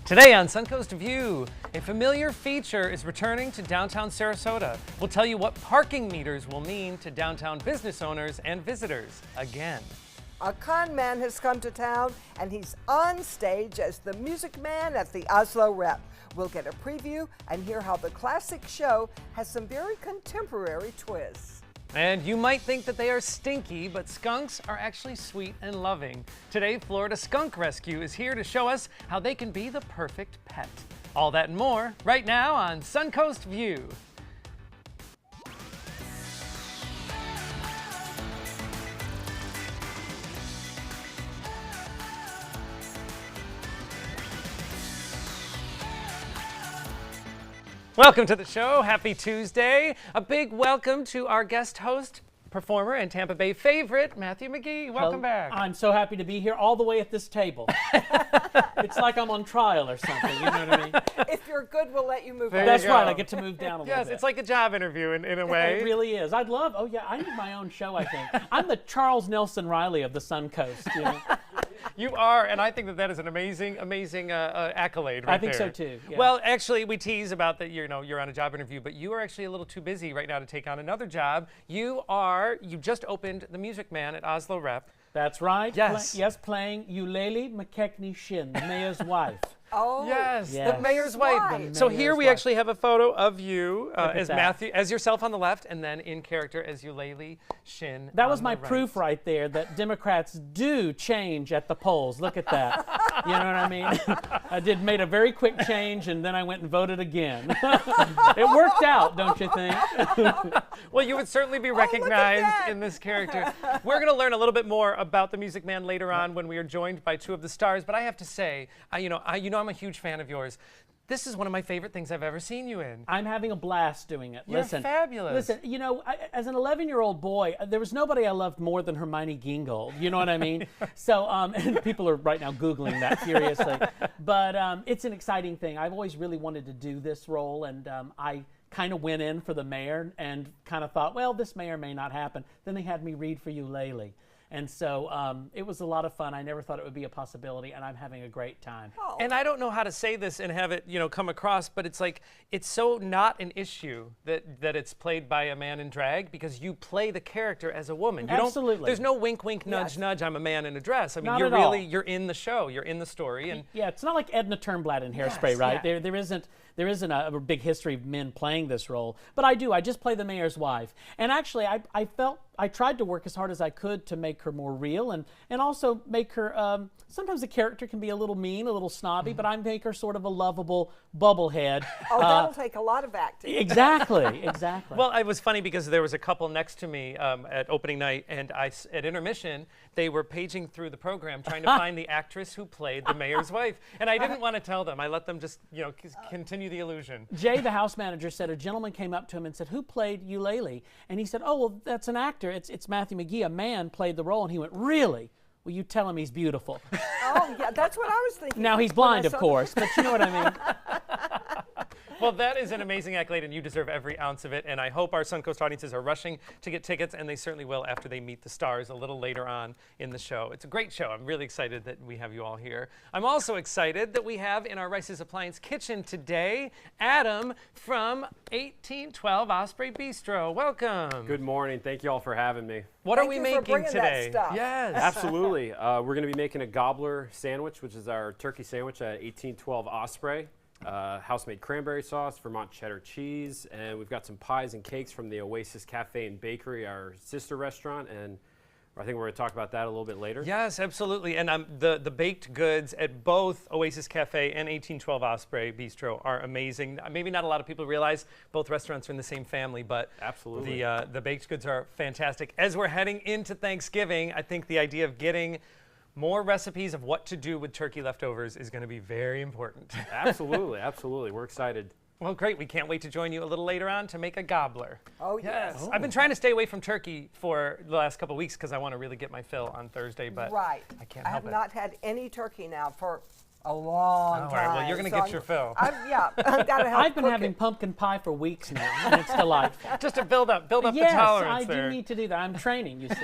Today on Suncoast View, a familiar feature is returning to downtown Sarasota. We'll tell you what parking meters will mean to downtown business owners and visitors again. A con man has come to town and he's on stage as the music man at the Oslo Rep. We'll get a preview and hear how the classic show has some very contemporary twists. And you might think that they are stinky, but skunks are actually sweet and loving. Today, Florida Skunk Rescue is here to show us how they can be the perfect pet. All that and more right now on Suncoast View. Welcome to the show. Happy Tuesday. A big welcome to our guest host, performer, and Tampa Bay favorite, Matthew McGee. Welcome back. I'm so happy to be here all the way at this table. It's like I'm on trial or something, you know what I mean? If you're good, we'll let you move There on. you That's go. right, I get to move down a little Yes, bit. it's like a job interview in a way. It really is. I'd love, oh yeah, I need my own show, I think. I'm the Charles Nelson Riley of the Suncoast, you know? You are, and I think that that is an amazing accolade right I think there. so too, yeah. Well, actually, we tease about that. You're on a job interview, but you are actually a little too busy right now to take on another job. You just opened the Music Man at Oslo Rep. That's right. Yes. Yes, playing Eulalie McKechnie Shin, the mayor's wife. Oh, Yes, the Yes. mayor's wife. Right. So Mayor's here we wife. actually have a photo of you at as that. Matthew, as yourself on the left, and then in character as Eulalie Shin. That was on my the right. proof right there that Democrats do change at the polls. Look at that. You know what I mean? I made a very quick change, and then I went and voted again. It worked out, don't you think? Well, you would certainly be look at recognized that. in this character. We're going to learn a little bit more about the Music Man later on when we are joined by two of the stars. But I have to say, I'm a huge fan of yours. This is one of my favorite things I've ever seen you in. I'm having a blast doing it. You're Listen, fabulous. Listen, you know, as an 11-year-old boy, there was nobody I loved more than Hermione Gingold. You know what I mean? So, and people are right now Googling that furiously. But it's an exciting thing. I've always really wanted to do this role, and I kind of went in for the mayor and kind of thought, well, this may or may not happen. Then they had me read for Eulalie. And so it was a lot of fun. I never thought it would be a possibility, and I'm having a great time. Oh. And I don't know how to say this and have it, come across, but it's like, it's so not an issue that it's played by a man in drag, because you play the character as a woman. You Absolutely. There's no wink, wink, nudge, Yes. nudge, I'm a man in a dress. I mean, Not you're at all. you're in the show, you're in the story. And Yeah, it's not like Edna Turnblad in Hairspray, right? yeah. There isn't a big history of men playing this role, but I do. I just play the mayor's wife, and actually, I tried to work as hard as I could to make her more real, and also make her. Sometimes the character can be a little mean, a little snobby, but I make her sort of a lovable bubblehead. Oh, that'll take a lot of acting. Exactly, exactly. Well, it was funny because there was a couple next to me at opening night, and at intermission, they were paging through the program trying to find the actress who played the mayor's wife, and I didn't want to tell them. I let them just, continue the illusion. Jay, the house manager, said a gentleman came up to him and said, "Who played Eulalie?" And he said, "Oh, well, that's an actor. It's Matthew McGee. A man played the role." And he went, "Really? Well, you tell him he's beautiful." Oh, yeah, that's what I was thinking. Now he's when I blind, of saw- course, but you know what I mean. Well, that is an amazing accolade, and you deserve every ounce of it. And I hope our Suncoast audiences are rushing to get tickets, and they certainly will after they meet the stars a little later on in the show. It's a great show. I'm really excited that we have you all here. I'm also excited that we have in our Rice's Appliance Kitchen today, Adam from 1812 Osprey Bistro. Welcome. Good morning. Thank you all for having me. What are Thank we you for making bringing that today? stuff. Yes. Absolutely. We're going to be making a gobbler sandwich, which is our turkey sandwich at 1812 Osprey. House-made cranberry sauce, Vermont cheddar cheese, and we've got some pies and cakes from the Oasis Cafe and Bakery, our sister restaurant, and I think we're going to talk about that a little bit later. Yes, absolutely. And the baked goods at both Oasis Cafe and 1812 Osprey Bistro are amazing. Maybe not a lot of people realize both restaurants are in the same family, but Absolutely. the baked goods are fantastic. As we're heading into Thanksgiving, I think the idea of getting more recipes of what to do with turkey leftovers is going to be very important. Absolutely, absolutely. We're excited. Well, great. We can't wait to join you a little later on to make a gobbler. Oh, yes. I've been trying to stay away from turkey for the last couple of weeks because I want to really get my fill on Thursday, but Right. I can't I help have it. not had any turkey now for A long All time. right, well, you're going to get your fill. Yeah, I've got to help I've been cook having it. pumpkin pie for weeks now, and it's delightful. Just to build up Yes, the tolerance I there. do need to do that. I'm training, you see.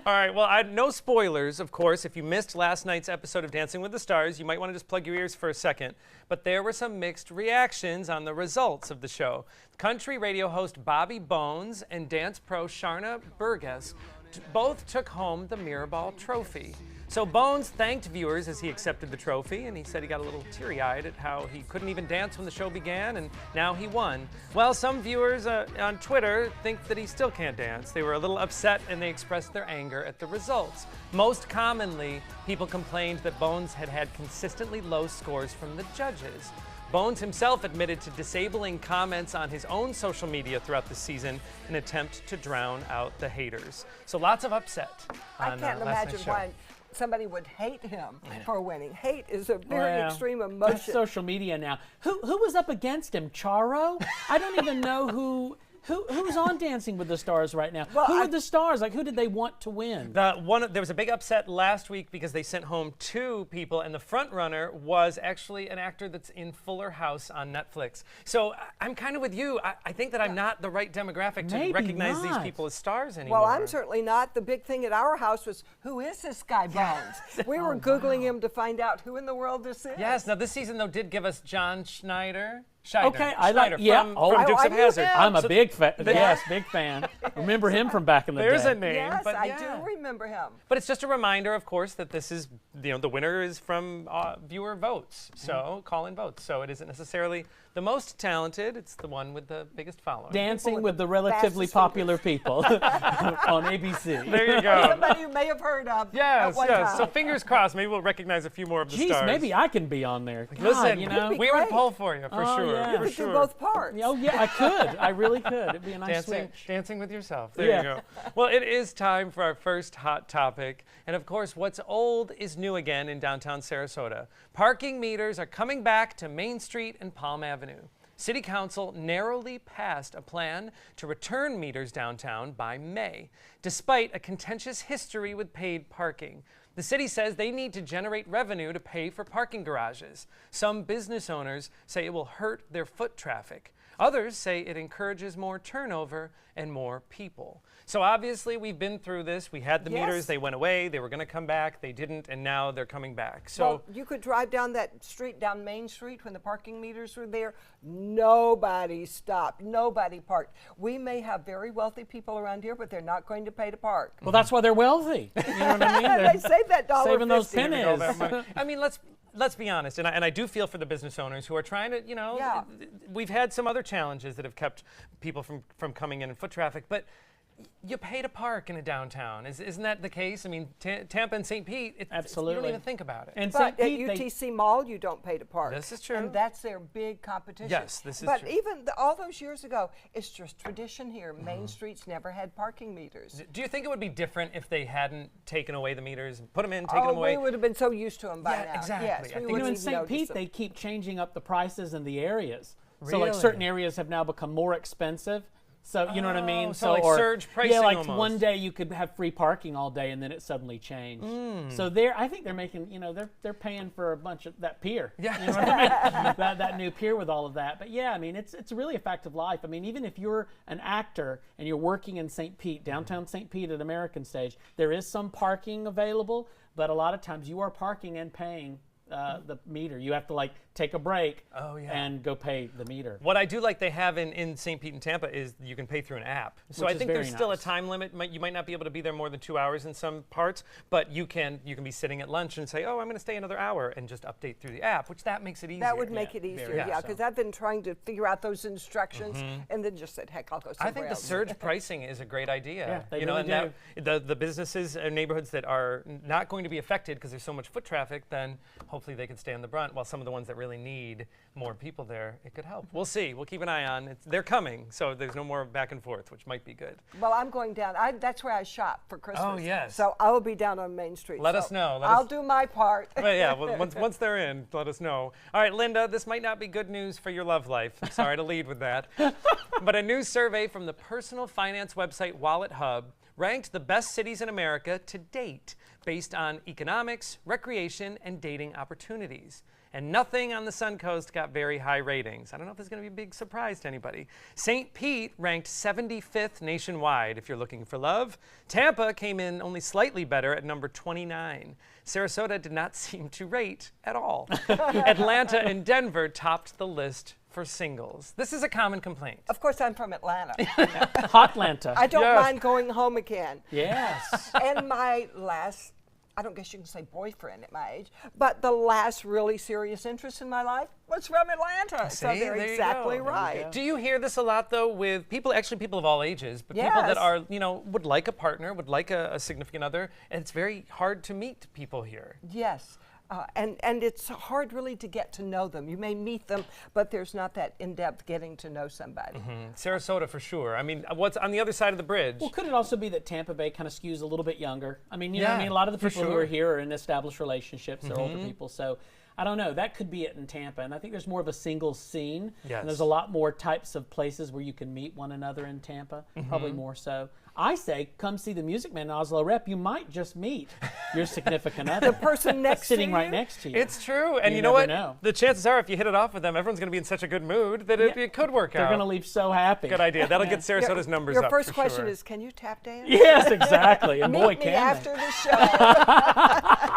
All right, well, no spoilers, of course. If you missed last night's episode of Dancing with the Stars, you might want to just plug your ears for a second. But there were some mixed reactions on the results of the show. Country radio host Bobby Bones and dance pro Sharna Burgess both took home the Mirrorball trophy. So Bones thanked viewers as he accepted the trophy, and he said he got a little teary-eyed at how he couldn't even dance when the show began, and now he won. Well, some viewers on Twitter think that he still can't dance. They were a little upset, and they expressed their anger at the results. Most commonly, people complained that Bones had consistently low scores from the judges. Bones himself admitted to disabling comments on his own social media throughout the season in an attempt to drown out the haters. So lots of upset I on can't last imagine night's show. why somebody would hate him for winning. Hate is a very Well, extreme that's emotion. social media now. Who was up against him? Charo? I don't even know who's on Dancing with the Stars right now. Well, Who are the stars? Like, who did they want to win? There was a big upset last week because they sent home 2 people, and the front runner was actually an actor that's in Fuller House on Netflix. So I'm kind of with you. I think that I'm not the right demographic to Maybe recognize these not. people as stars anymore. Well, I'm certainly not. The big thing at our house was, who is this guy Bones? We were Googling him to find out who in the world this is. Yes. Now this season though did give us John Schneider. Okay, I like- Schneider yeah, from, oh. from Dukes I of knew Hazzard. him. I'm a So big fan. Yes, big fan. Remember him from back in the There's day. a name. Yes, but I yeah. do remember him. But it's just a reminder, of course, that this is, the winner is from viewer votes. So call in votes. So it isn't necessarily the most talented. It's the one with the biggest following. Dancing with with the the relatively fastest popular people on ABC. There you go. Somebody you may have heard of at Yes, one yes. time. So fingers crossed. Maybe we'll recognize a few more of the Geez, stars. maybe I can be on there. God, Listen, you know. we would great. pull for you for Oh, sure. yeah. You For could sure. do both parts. Oh yeah, I could. I really could. It'd be a nice switch. Dancing with yourself. There Yeah. you go. Well, it is time for our first hot topic. And of course, what's old is new again in downtown Sarasota. Parking meters are coming back to Main Street and Palm Avenue. City Council narrowly passed a plan to return meters downtown by May, despite a contentious history with paid parking. The city says they need to generate revenue to pay for parking garages. Some business owners say it will hurt their foot traffic. Others say it encourages more turnover and more people. So obviously we've been through this. We had the Yes. meters, they went away, they were going to come back, they didn't, and now they're coming back. So Well, you could drive down that street, down Main Street, when the parking meters were there. Nobody stopped. Nobody parked. We may have very wealthy people around here, but they're not going to pay to park. Well, that's why they're wealthy. You know what I mean? And they save that dollar saving those 50. pennies. all that money. I mean, let's be honest, and I do feel for the business owners who are trying to, Yeah. we've had some other challenges that have kept people from coming in foot traffic, but you pay to park in a downtown. Isn't that the case? I mean, Tampa and St. Pete, you Absolutely. don't even think about it. And But St. at Pete, they, UTC Mall, you don't pay to park. This is true. And that's their big competition. Yes, this is but true. even all those years ago, it's just tradition here. Mm-hmm. Main Streets never had parking meters. Do you think it would be different if they hadn't taken away the meters, put them in, taken them away? We would have been so used to them by Yeah, now. exactly. Yes, I we think- you know, wouldn't in even St. notice Pete, them. they keep changing up the prices in the areas. So like Really? certain areas have now become more expensive. So you know what I mean? Oh, so like surge pricing Yeah, like almost. one day you could have free parking all day, and then it suddenly changed. So I think they're making, they're paying for a bunch of that pier. Yeah. You know what I mean? that new pier with all of that. But yeah, I mean, it's really a fact of life. I mean, even if you're an actor and you're working in St. Pete, downtown St. Pete at American Stage, there is some parking available, but a lot of times you are parking and paying the meter. You have to like take a break and go pay the meter. What I do like they have in St. Pete and Tampa is you can pay through an app. So Which I is think very there's still a nice. time limit. You might not be able to be there more than 2 hours in some parts, but you can be sitting at lunch and say, oh, I'm going to stay another hour and just update through the app, which that makes it easier. That would make it easier, Yeah. yeah, because I've been trying to figure out those instructions and then just said, heck, I'll go somewhere I think the else. surge pricing is a great idea. Yeah, they and really the businesses and neighborhoods that are not going to be affected because there's so much foot traffic, then hopefully they can stay on the brunt, while some of the ones that really need more people there, it could help. We'll see. We'll keep an eye on it. They're coming, so there's no more back and forth, which might be good. Well, I'm going down. That's where I shop for Christmas. Oh, yes. So I will be down on Main Street. Let So us know. I'll do my part. But yeah, well, once they're in, let us know. All right, Linda, this might not be good news for your love life. Sorry to lead with that. But a new survey from the personal finance website Wallet Hub ranked the best cities in America to date based on economics, recreation, and dating opportunities. And nothing on the Suncoast got very high ratings. I don't know if this is going to be a big surprise to anybody. St. Pete ranked 75th nationwide if you're looking for love. Tampa came in only slightly better at number 29. Sarasota did not seem to rate at all. Atlanta and Denver topped the list for singles. This is a common complaint. Of course, I'm from Atlanta. Hotlanta. I don't Yes. mind going home again. Yes. And my last, I don't guess you can say boyfriend at my age, but the last really serious interest in my life was from Atlanta. So See, they're there you exactly go. right. Do you hear this a lot though with people, actually people of all ages, but people that Yes. are, would like a partner, would like a significant other, and it's very hard to meet people here. Yes. And it's hard really to get to know them. You may meet them, but there's not that in-depth getting to know somebody. Sarasota for sure. I mean, what's on the other side of the bridge? Well, could it also be that Tampa Bay kind of skews a little bit younger? I mean, you know what I Yeah, mean? A lot of the for people who sure. are here are in established relationships. They're older people. So I don't know. That could be it in Tampa. And I think there's more of a single scene. Yes. And there's a lot more types of places where you can meet one another in Tampa, probably more so. I say, come see the Music Man in Oslo Rep. You might just meet your significant other. The person next sitting to you? right next to you. It's true, and You you know never what? know. The chances are, if you hit it off with them, everyone's going to be in such a good mood that it could work They're out. going to leave so happy. Good idea. That'll get Sarasota's numbers Your up. first for question sure. is, can you tap dance? Yes, exactly. And Meet boy, me can after they. the show.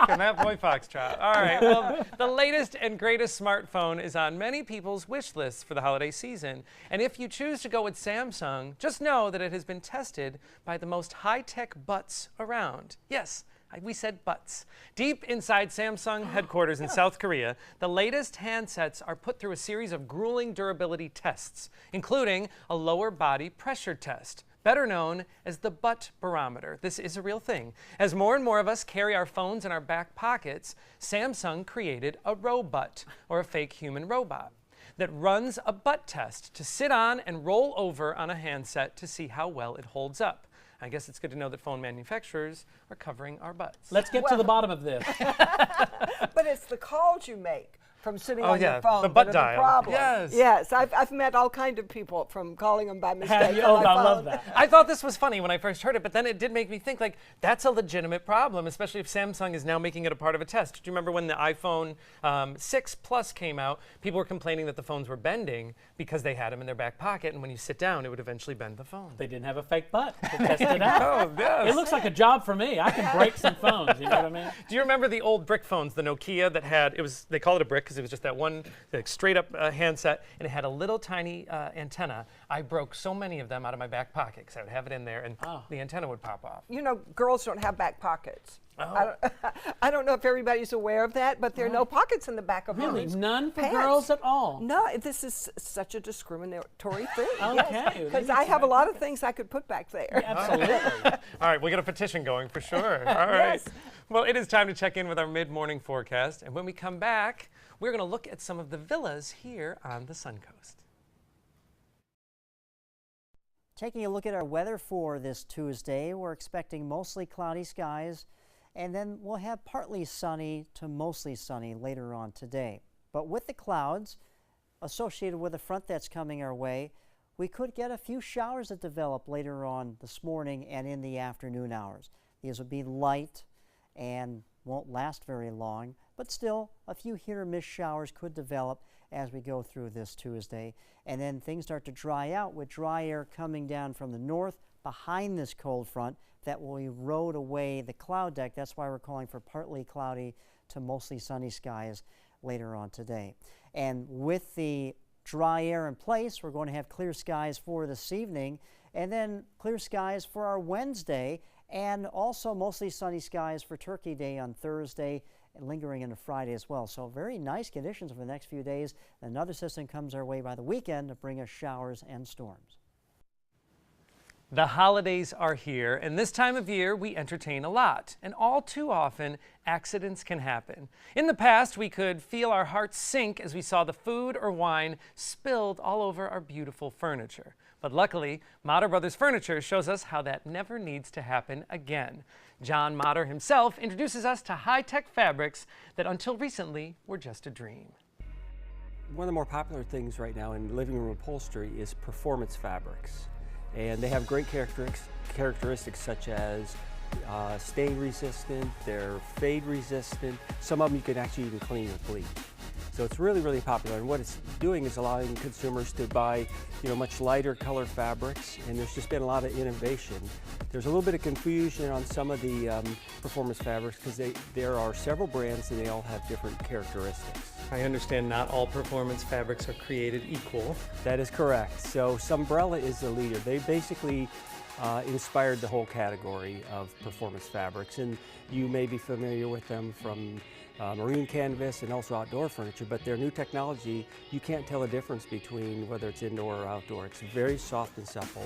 Can that boy foxtrot? All right. Well, the latest and greatest smartphone is on many people's wish lists for the holiday season. And if you choose to go with Samsung, just know that it has been tested by the most high-tech butts around. Yes, we said butts. Deep inside Samsung headquarters in South Korea, the latest handsets are put through a series of grueling durability tests, including a lower body pressure test, better known as the butt barometer. This is a real thing. As more and more of us carry our phones in our back pockets, Samsung created a robot, or a fake human robot, that runs a butt test to sit on and roll over on a handset to see how well it holds up. I guess it's good to know that phone manufacturers are covering our butts. Let's get to the bottom of this. But it's the calls you make from sitting Oh, on yeah, your phone the butt that are dial. the problem. Yes. Yes, I've met all kind of people from calling them by mistake. Have you? on Oh, my I love phone. that. I thought this was funny when I first heard it, but then it did make me think, like, that's a legitimate problem, especially if Samsung is now making it a part of a test. Do you remember when the iPhone 6 Plus came out, people were complaining that the phones were bending because they had them in their back pocket, and when you sit down, it would eventually bend the phone. They didn't have a fake butt to test it out. Oh, yes. It looks like a job for me. I can break some phones, you know what I mean? Do you remember the old brick phones, the Nokia that had, they called it a brick because it was just that one like, straight up handset, and it had a little tiny antenna. I broke so many of them out of my back pocket because I would have it in there and the antenna would pop off. You know, girls don't have back pockets. Oh. I don't know if everybody's aware of that, but there are no pockets in the back of Really? women's None for pants. girls at all? No, this is such a discriminatory thing. Okay, Because I have a lot of things I could put back there. Absolutely. All right, we got a petition going for sure. All right. Yes. Well, it is time to check in with our mid-morning forecast, and when we come back, we're going to look at some of the villas here on the Suncoast. Taking a look at our weather for this Tuesday, we're expecting mostly cloudy skies, and then we'll have partly sunny to mostly sunny later on today. But with the clouds associated with the front that's coming our way, we could get a few showers that develop later on this morning and in the afternoon hours. These will be light and won't last very long, but still a few hit or miss showers could develop as we go through this Tuesday. And then things start to dry out with dry air coming down from the north behind this cold front that will erode away the cloud deck. That's why we're calling for partly cloudy to mostly sunny skies later on today. And with the dry air in place, we're going to have clear skies for this evening, and then clear skies for our Wednesday, and also mostly sunny skies for Turkey Day on Thursday, and lingering into Friday as well. So very nice conditions for the next few days. Another system comes our way by the weekend to bring us showers and storms. The holidays are here, and this time of year we entertain a lot, and all too often accidents can happen. In the past, we could feel our hearts sink as we saw the food or wine spilled all over our beautiful furniture. But luckily, Motter Brothers Furniture shows us how that never needs to happen again. John Motter himself introduces us to high-tech fabrics that until recently were just a dream. One of the more popular things right now in living room upholstery is performance fabrics. And they have great characteristics such as stain resistant, they're fade resistant. Some of them you can actually even clean with bleach. So it's really, really popular. And what it's doing is allowing consumers to buy, much lighter color fabrics. And there's just been a lot of innovation. There's a little bit of confusion on some of the performance fabrics because there are several brands and they all have different characteristics. I understand not all performance fabrics are created equal. That is correct. So Sunbrella is the leader. They basically inspired the whole category of performance fabrics, and you may be familiar with them from marine canvas and also outdoor furniture, but their new technology, you can't tell the difference between whether it's indoor or outdoor. It's very soft and supple.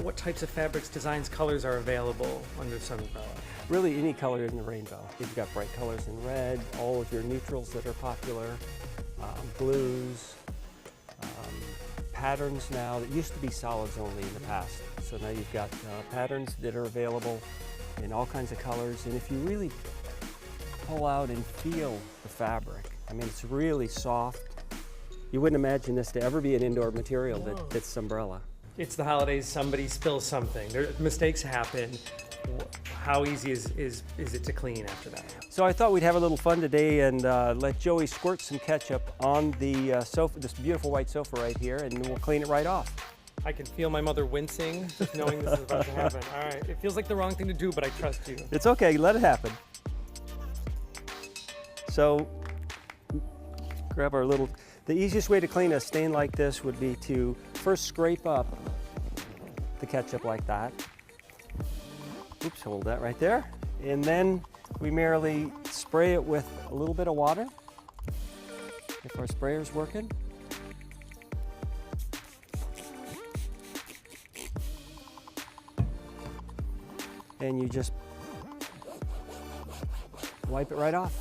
What types of fabrics, designs, colors are available under Sunbrella? Really any color in the rainbow. You've got bright colors in red, all of your neutrals that are popular, blues, patterns now that used to be solids only in the past. So now you've got patterns that are available in all kinds of colors. And if you really pull out and feel the fabric, I mean, it's really soft. You wouldn't imagine this to ever be an indoor material that's Sunbrella. It's the holidays, somebody spills something. Mistakes happen. How easy is it to clean after that? So I thought we'd have a little fun today and let Joey squirt some ketchup on the sofa, this beautiful white sofa right here, and we'll clean it right off. I can feel my mother wincing, just knowing this is about to happen. All right, it feels like the wrong thing to do, but I trust you. It's okay, let it happen. So, grab our little, the easiest way to clean a stain like this would be to first scrape up the ketchup like that. Oops, hold that right there. And then we merely spray it with a little bit of water, if our sprayer's working. And you just wipe it right off.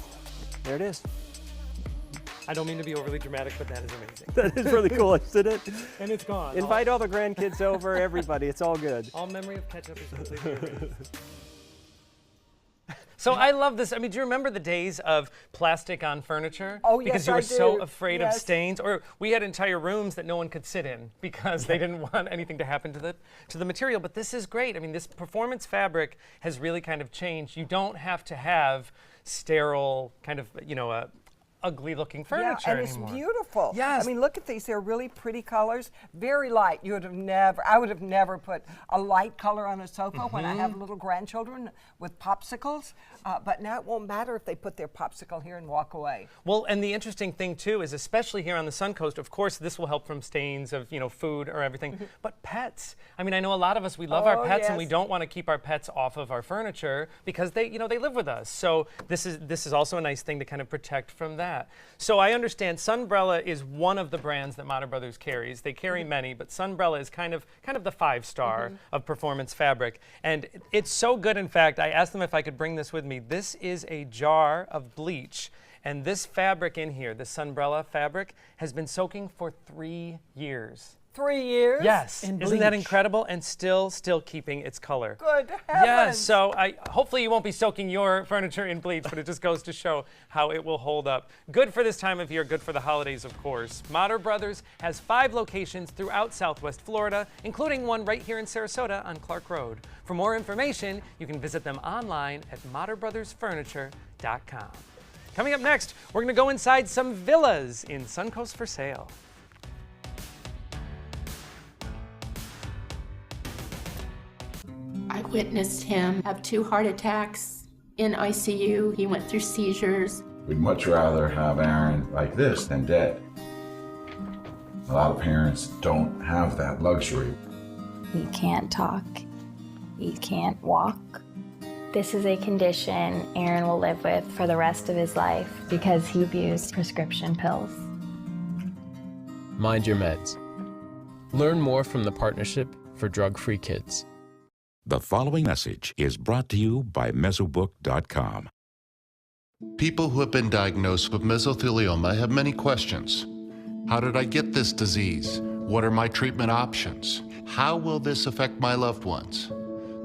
There it is. I don't mean to be overly dramatic, but that is amazing. That is really cool, isn't it? And it's gone. Invite all the grandkids over, everybody, it's all good. All memory of ketchup is completely erased. So I love this. I mean, do you remember the days of plastic on furniture? Oh, yes, because you I were so do. afraid of stains. Or we had entire rooms that no one could sit in because they didn't want anything to happen to the material. But this is great. I mean, this performance fabric has really kind of changed. You don't have to have sterile kind of, ugly looking furniture and anymore. It's beautiful. Yes. I mean, look at these. They're really pretty colors. Very light. I would have never put a light color on a sofa when I have little grandchildren with popsicles. But now it won't matter if they put their popsicle here and walk away. Well, and the interesting thing too is, especially here on the Suncoast, of course, this will help from stains of food or everything. But pets. I mean, I know a lot of us, we love our pets, and we don't want to keep our pets off of our furniture because they live with us. So this is also a nice thing to kind of protect from that. So I understand Sunbrella is one of the brands that Mater Brothers carries. They carry many, but Sunbrella is kind of the 5-star of performance fabric. And it's so good, in fact, I asked them if I could bring this with me. This is a jar of bleach. And this fabric in here, the Sunbrella fabric, has been soaking for 3 years. 3 years? Yes. In Isn't that bleach. incredible? And still keeping its color. Good heavens. Yeah, so hopefully you won't be soaking your furniture in bleach, but it just goes to show how it will hold up. Good for this time of year, good for the holidays, of course. Mater Brothers has 5 locations throughout Southwest Florida, including one right here in Sarasota on Clark Road. For more information, you can visit them online at materbrothersfurniture.com. Coming up next, we're going to go inside some villas in Suncoast for sale. I witnessed him have 2 heart attacks in ICU. He went through seizures. We'd much rather have Aaron like this than dead. A lot of parents don't have that luxury. He can't talk. He can't walk. This is a condition Aaron will live with for the rest of his life because he abused prescription pills. Mind your meds. Learn more from the Partnership for Drug-Free Kids. The following message is brought to you by Mesobook.com. People who have been diagnosed with mesothelioma have many questions. How did I get this disease? What are my treatment options? How will this affect my loved ones?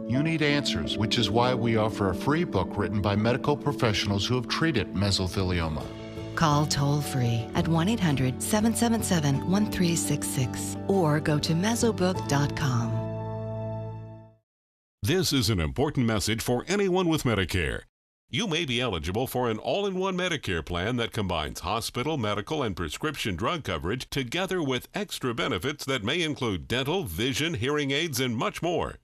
You need answers, which is why we offer a free book written by medical professionals who have treated mesothelioma. Call toll-free at 1-800-777-1366 or go to Mesobook.com. This is an important message for anyone with Medicare. You may be eligible for an all-in-one Medicare plan that combines hospital, medical, and prescription drug coverage together with extra benefits that may include dental, vision, hearing aids, and much more.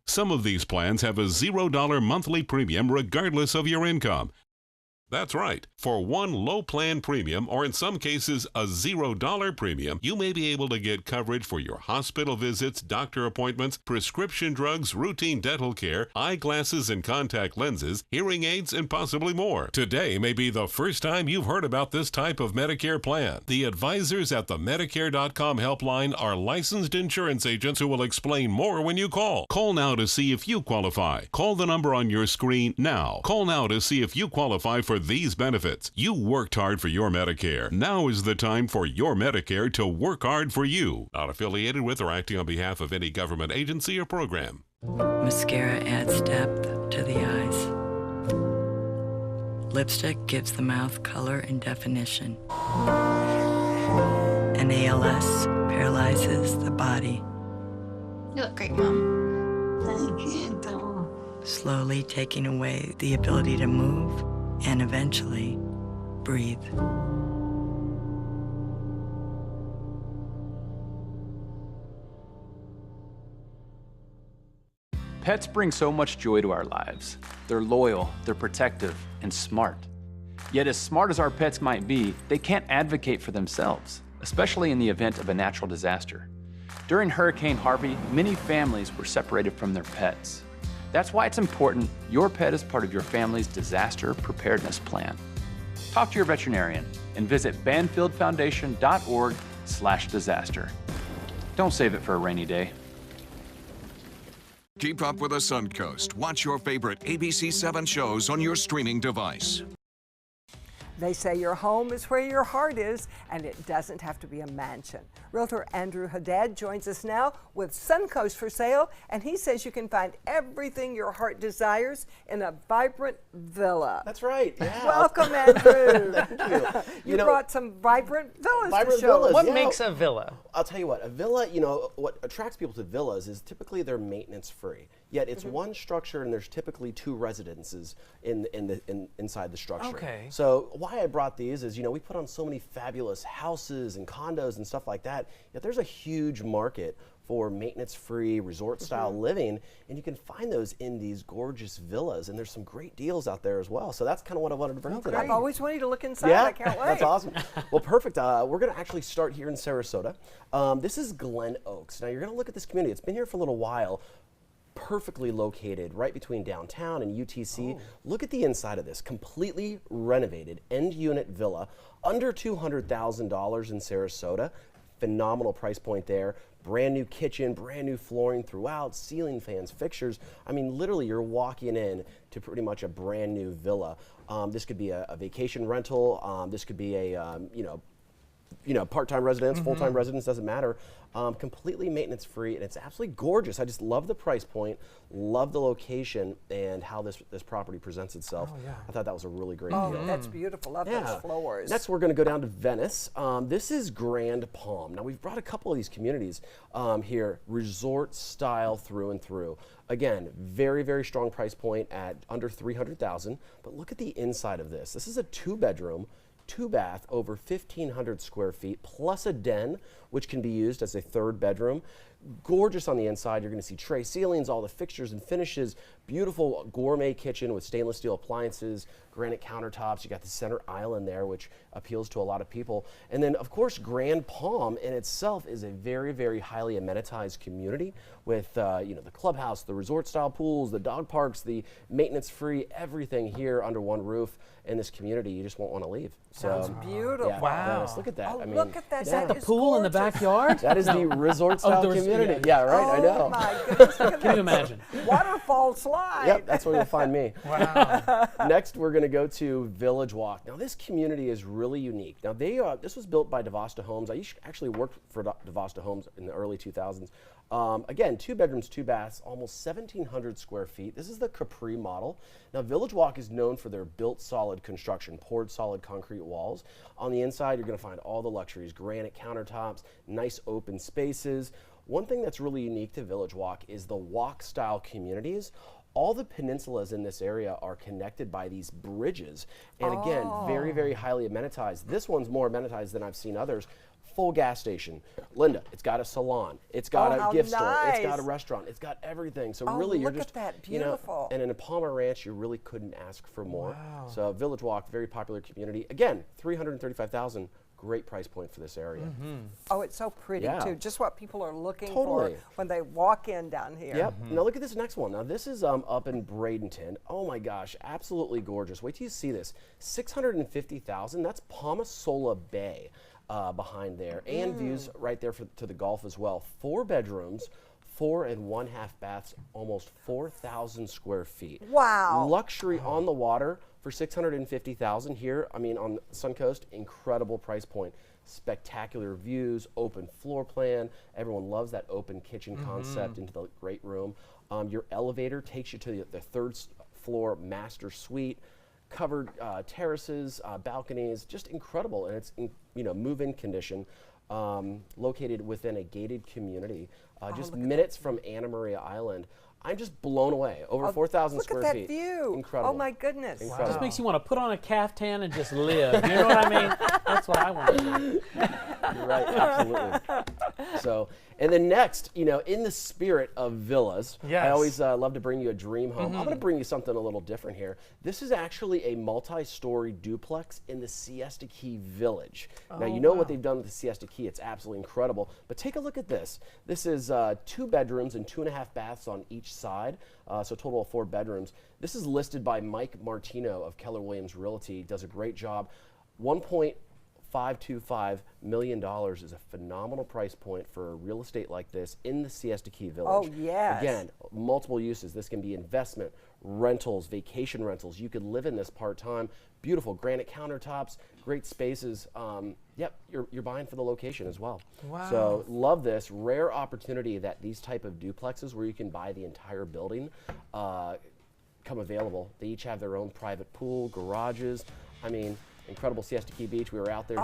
Some of these plans have a $0 monthly premium regardless of your income. That's right. For one low plan premium, or in some cases a $0 premium, you may be able to get coverage for your hospital visits, doctor appointments, prescription drugs, routine dental care, eyeglasses and contact lenses, hearing aids, and possibly more. Today may be the first time you've heard about this type of Medicare plan. The advisors at the Medicare.com helpline are licensed insurance agents who will explain more when you call. Call now to see if you qualify. Call the number on your screen now. Call now to see if you qualify for these benefits. You worked hard for your Medicare. Now is the time for your Medicare to work hard for you. Not affiliated with or acting on behalf of any government agency or program. Mascara adds depth to the eyes. Lipstick gives the mouth color and definition. And ALS paralyzes the body. You look great, Mom. Thank you. Slowly taking away the ability to move and eventually breathe. Pets bring so much joy to our lives. They're loyal, they're protective, and smart. Yet as smart as our pets might be, they can't advocate for themselves, especially in the event of a natural disaster. During Hurricane Harvey, many families were separated from their pets. That's why it's important your pet is part of your family's disaster preparedness plan. Talk to your veterinarian and visit banfieldfoundation.org/disaster. Don't save it for a rainy day. Keep up with the Suncoast. Watch your favorite ABC7 shows on your streaming device. They say your home is where your heart is, and it doesn't have to be a mansion. Realtor Andrew Haddad joins us now with Suncoast for sale, and he says you can find everything your heart desires in a vibrant villa. That's right. Yeah. Welcome, Andrew. Thank you. You brought some vibrant villas Vibrant to show villas, us. What yeah. makes a villa? I'll tell you what, a villa, what attracts people to villas is typically they're maintenance free. Yet it's one structure and there's typically two residences inside the structure. Okay. So why I brought these is, we put on so many fabulous houses and condos and stuff like that, yet there's a huge market for maintenance-free, resort-style living, and you can find those in these gorgeous villas, and there's some great deals out there as well. So that's kind of what I wanted to bring today. I've always wanted to look inside. Yeah, I can't wait. that's awesome. Well, perfect. We're going to actually start here in Sarasota. This is Glen Oaks. Now, you're going to look at this community. It's been here for a little while. Perfectly located right between downtown and UTC. Look at the inside of this. Completely renovated end unit villa. Under $200,000 in Sarasota. Phenomenal price point there. Brand new kitchen, brand new flooring throughout, ceiling fans, fixtures. I mean, literally, you're walking in to pretty much a brand new villa. This could be a vacation rental. This could be a, part-time residence, full-time residence, doesn't matter. Completely maintenance-free, and it's absolutely gorgeous. I just love the price point, love the location, and how this property presents itself. Oh, yeah. I thought that was a really great Oh, deal. that's beautiful. Love those floors. Next, we're going to go down to Venice. This is Grand Palm. Now, we've brought a couple of these communities here, resort style through and through. Again, very, very strong price point at under $300,000. But look at the inside of this. This is a 2-bedroom, 2-bath, over 1,500 square feet, plus a den, which can be used as a 3rd bedroom. Gorgeous on the inside. You're going to see tray ceilings, all the fixtures and finishes, beautiful gourmet kitchen with stainless steel appliances, granite countertops. You got the center island there, which appeals to a lot of people. And then, of course, Grand Palm in itself is a very, very highly amenitized community with, the clubhouse, the resort-style pools, the dog parks, the maintenance-free, everything here under one roof in this community. You just won't want to leave. Sounds beautiful. Yeah, wow. Venice, look at that. Oh, I mean, look at that. Is that the pool in the backyard? That is the resort-style community. Yeah. Yeah, right. I know. Oh my goodness, look at Can you that imagine? waterfall slide. Yep, that's where you'll find me. Wow. Next, we're going to go to Village Walk. Now, this community is really unique. Now, this was built by DeVosta Homes. I actually worked for DeVosta Homes in the early 2000s. Again, 2 bedrooms, 2 baths, almost 1,700 square feet. This is the Capri model. Now, Village Walk is known for their built solid construction, poured solid concrete walls. On the inside, you're going to find all the luxuries, granite countertops, nice open spaces. One thing that's really unique to Village Walk is the walk-style communities. All the peninsulas in this area are connected by these bridges. And again, very, very highly amenitized. This one's more amenitized than I've seen others. Full gas station. Linda, it's got a salon. It's got a gift store. It's got a restaurant. It's got everything. So really, you're just, look at that, beautiful. And in a Palmer Ranch, you really couldn't ask for more. Wow. So Village Walk, very popular community. Again, $335,000. Great price point for this area. Oh, it's so pretty too. Just what people are looking Totally. for when they walk in down here. Yep. Now look at this next one. Now this is up in Bradenton. Oh my gosh, absolutely gorgeous. Wait till you see this. $650,000. That's Palmasola Bay behind there, and views right there to the Gulf as well. 4 bedrooms. 4 1/2 baths, almost 4,000 square feet. Wow. Luxury on the water for $650,000 here. I mean, on Suncoast, incredible price point. Spectacular views, open floor plan. Everyone loves that open kitchen concept into the great room. Your elevator takes you to the 3rd floor master suite. Covered terraces, balconies, just incredible. And it's in, move-in condition. Located within a gated community, just minutes from Anna Maria Island. I'm just blown away. Over 4,000 square feet. Look at that view. Incredible. Oh my goodness. Incredible. Just makes you want to put on a caftan and just live. You know what I mean? That's what I want to do. You're right, absolutely. So, and then next, in the spirit of villas, I always love to bring you a dream home. I'm going to bring you something a little different here. This is actually a multi-story duplex in the Siesta Key Village. Now, you know what they've done with the Siesta Key. It's absolutely incredible. But take a look at this. This is 2 bedrooms and 2 1/2 baths on each side, so a total of 4 bedrooms. This is listed by Mike Martino of Keller Williams Realty. Does a great job. $1.525 million is a phenomenal price point for real estate like this in the Siesta Key Village. Oh, yes. Again, multiple uses. This can be investment, rentals, vacation rentals. You could live in this part-time. Beautiful granite countertops, great spaces. Yep, you're buying for the location as well. Wow. So love this. Rare opportunity that these type of duplexes where you can buy the entire building come available. They each have their own private pool, garages. I mean, incredible Siesta Key Beach. We were out there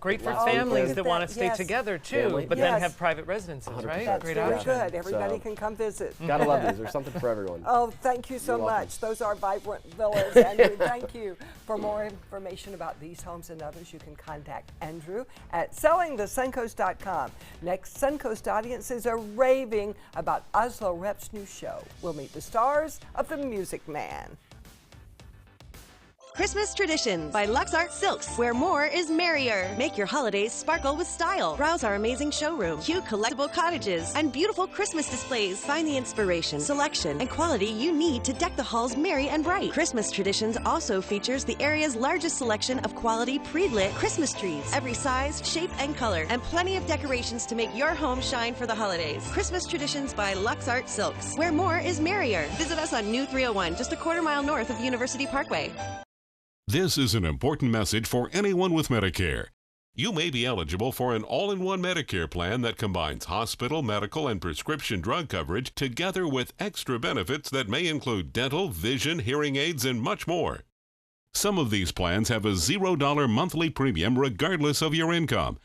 great for last families weekend. that want to stay together too, but then have private residences, 100%. right? That's Great very option. good. Everybody can come visit. Gotta love these. There's something for everyone. Oh, thank you so You're welcome. much. Those are vibrant villas, Andrew. Thank you. For more information about these homes and others, you can contact Andrew at sellingthesuncoast.com. Next, Suncoast audiences are raving about Oslo Rep's new show. We'll meet the stars of The Music Man. Christmas Tradition by Lux Art Silks, where more is merrier. Make your holidays sparkle with style. Browse our amazing showroom, cute collectible cottages, and beautiful Christmas displays. Find the inspiration, selection, and quality you need to deck the halls merry and bright. Christmas Traditions also features the area's largest selection of quality pre-lit Christmas trees, every size, shape, and color, and plenty of decorations to make your home shine for the holidays. Christmas Traditions by Lux Art Silks, where more is merrier. Visit us on New 301, just a quarter-mile north of University Parkway. This is an important message for anyone with Medicare. You may be eligible for an all-in-one Medicare plan that combines hospital, medical, and prescription drug coverage together with extra benefits that may include dental, vision, hearing aids, and much more. Some of these plans have a $0 monthly premium regardless of your income.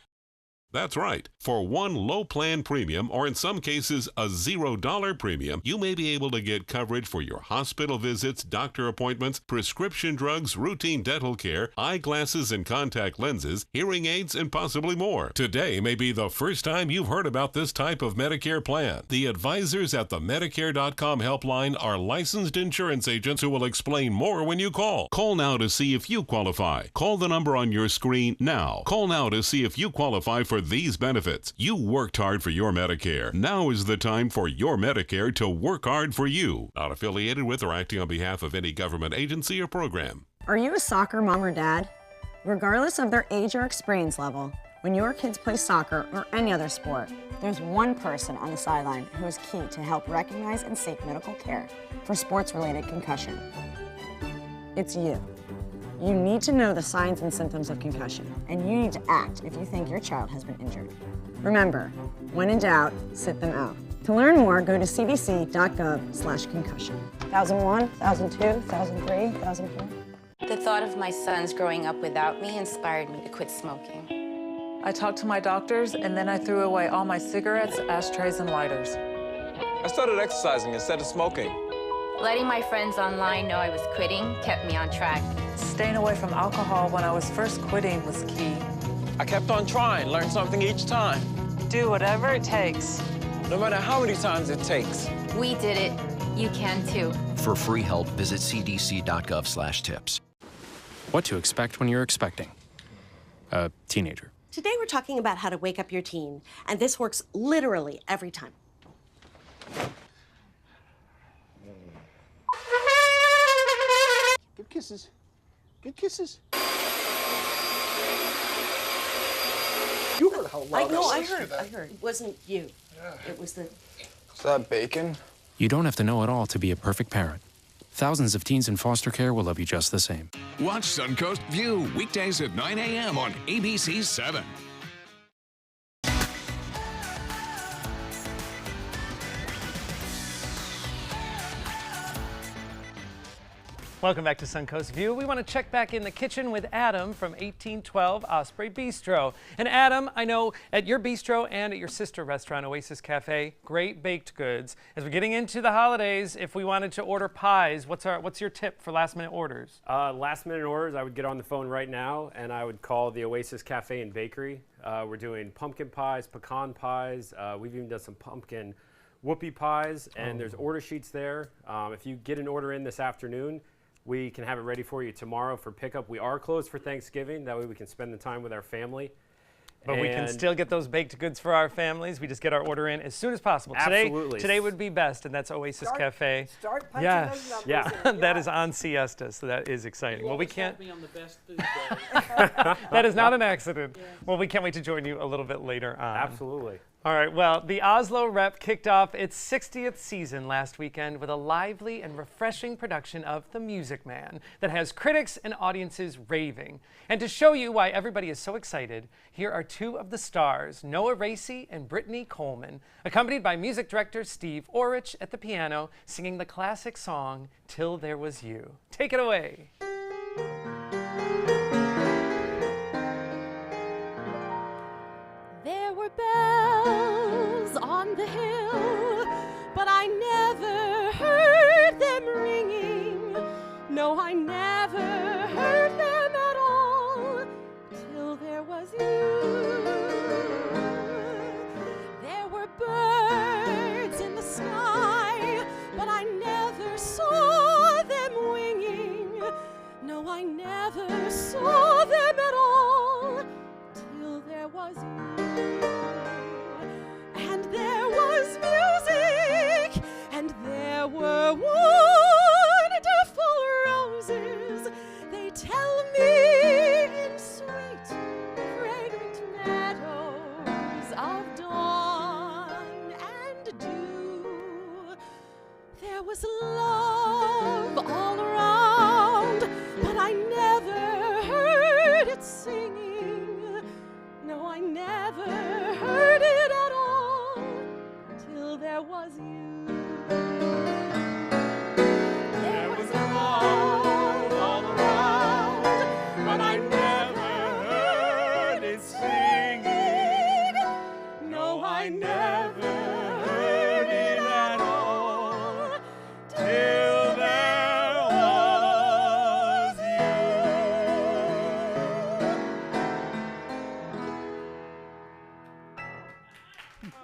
That's right. For one low plan premium, or in some cases a $0 premium, you may be able to get coverage for your hospital visits, doctor appointments, prescription drugs, routine dental care, eyeglasses and contact lenses, hearing aids, and possibly more. Today may be the first time you've heard about this type of Medicare plan. The advisors at the Medicare.com helpline are licensed insurance agents who will explain more when you call. Call now to see if you qualify. Call the number on your screen now. Call now to see if you qualify for these benefits. You worked hard for your Medicare. Now is the time for your Medicare to work hard for you. Not affiliated with or acting on behalf of any government agency or program. Are you a soccer mom or dad? Regardless of their age or experience level, when your kids play soccer or any other sport, there's one person on the sideline who is key to help recognize and seek medical care for sports-related concussion. It's you. You need to know the signs and symptoms of concussion, and you need to act if you think your child has been injured. Remember, when in doubt, sit them out. To learn more, go to cdc.gov/concussion. 1001, 1002, 1003, 1004. The thought of my sons growing up without me inspired me to quit smoking. I talked to my doctors, and then I threw away all my cigarettes, ashtrays, and lighters. I started exercising instead of smoking. Letting my friends online know I was quitting kept me on track. Staying away from alcohol when I was first quitting was key. I kept on trying, learned something each time. Do whatever it takes. No matter how many times it takes. We did it. You can too. For free help, visit cdc.gov/tips. What to expect when you're expecting a teenager. Today we're talking about how to wake up your teen, and this works literally every time. Good kisses. Good kisses. You heard how loud I heard. It wasn't you. It was the... Is that bacon? You don't have to know it all to be a perfect parent. Thousands of teens in foster care will love you just the same. Watch Suncoast View weekdays at 9 a.m. on ABC 7. Welcome back to Suncoast View. We want to check back in the kitchen with Adam from 1812 Osprey Bistro. And Adam, I know at your bistro and at your sister restaurant, Oasis Cafe, great baked goods. As we're getting into the holidays, if we wanted to order pies, what's your tip for last minute orders? Last minute orders, I would get on the phone right now and I would call the Oasis Cafe and Bakery. We're doing pumpkin pies, pecan pies. We've even done some pumpkin whoopie pies, and there's order sheets there. If you get an order in this afternoon, we can have it ready for you tomorrow for pickup. We are closed for Thanksgiving. That way we can spend the time with our family. But we can still get those baked goods for our families. We just get our order in as soon as possible. Absolutely. Today would be best, and that's Oasis Cafe. Start punching those numbers yeah. in. That is on siesta, so that is exciting. Well, we can't. Me on the best food day. That is not an accident. Yeah. Well, we can't wait to join you a little bit later on. Absolutely. All right, well, the Oslo Rep kicked off its 60th season last weekend with a lively and refreshing production of The Music Man that has critics and audiences raving. And to show you why everybody is so excited, here are two of the stars, Noah Racy and Brittany Coleman, accompanied by music director Steve Orich at the piano, singing the classic song, Till There Was You. Take it away. There were bells on the hill, but I never heard them ringing. No, I never heard them at all till there was you. There were birds in the sky, but I never saw them winging. No, I never saw them at all till there was you. And there was music, and there were wonderful roses. They tell me in sweet, fragrant meadows of dawn and dew. There was love all around, but I never heard it singing. No, I never heard it at all till there was you. There was love all around, but I never heard it singing. No, I never heard it at all till there was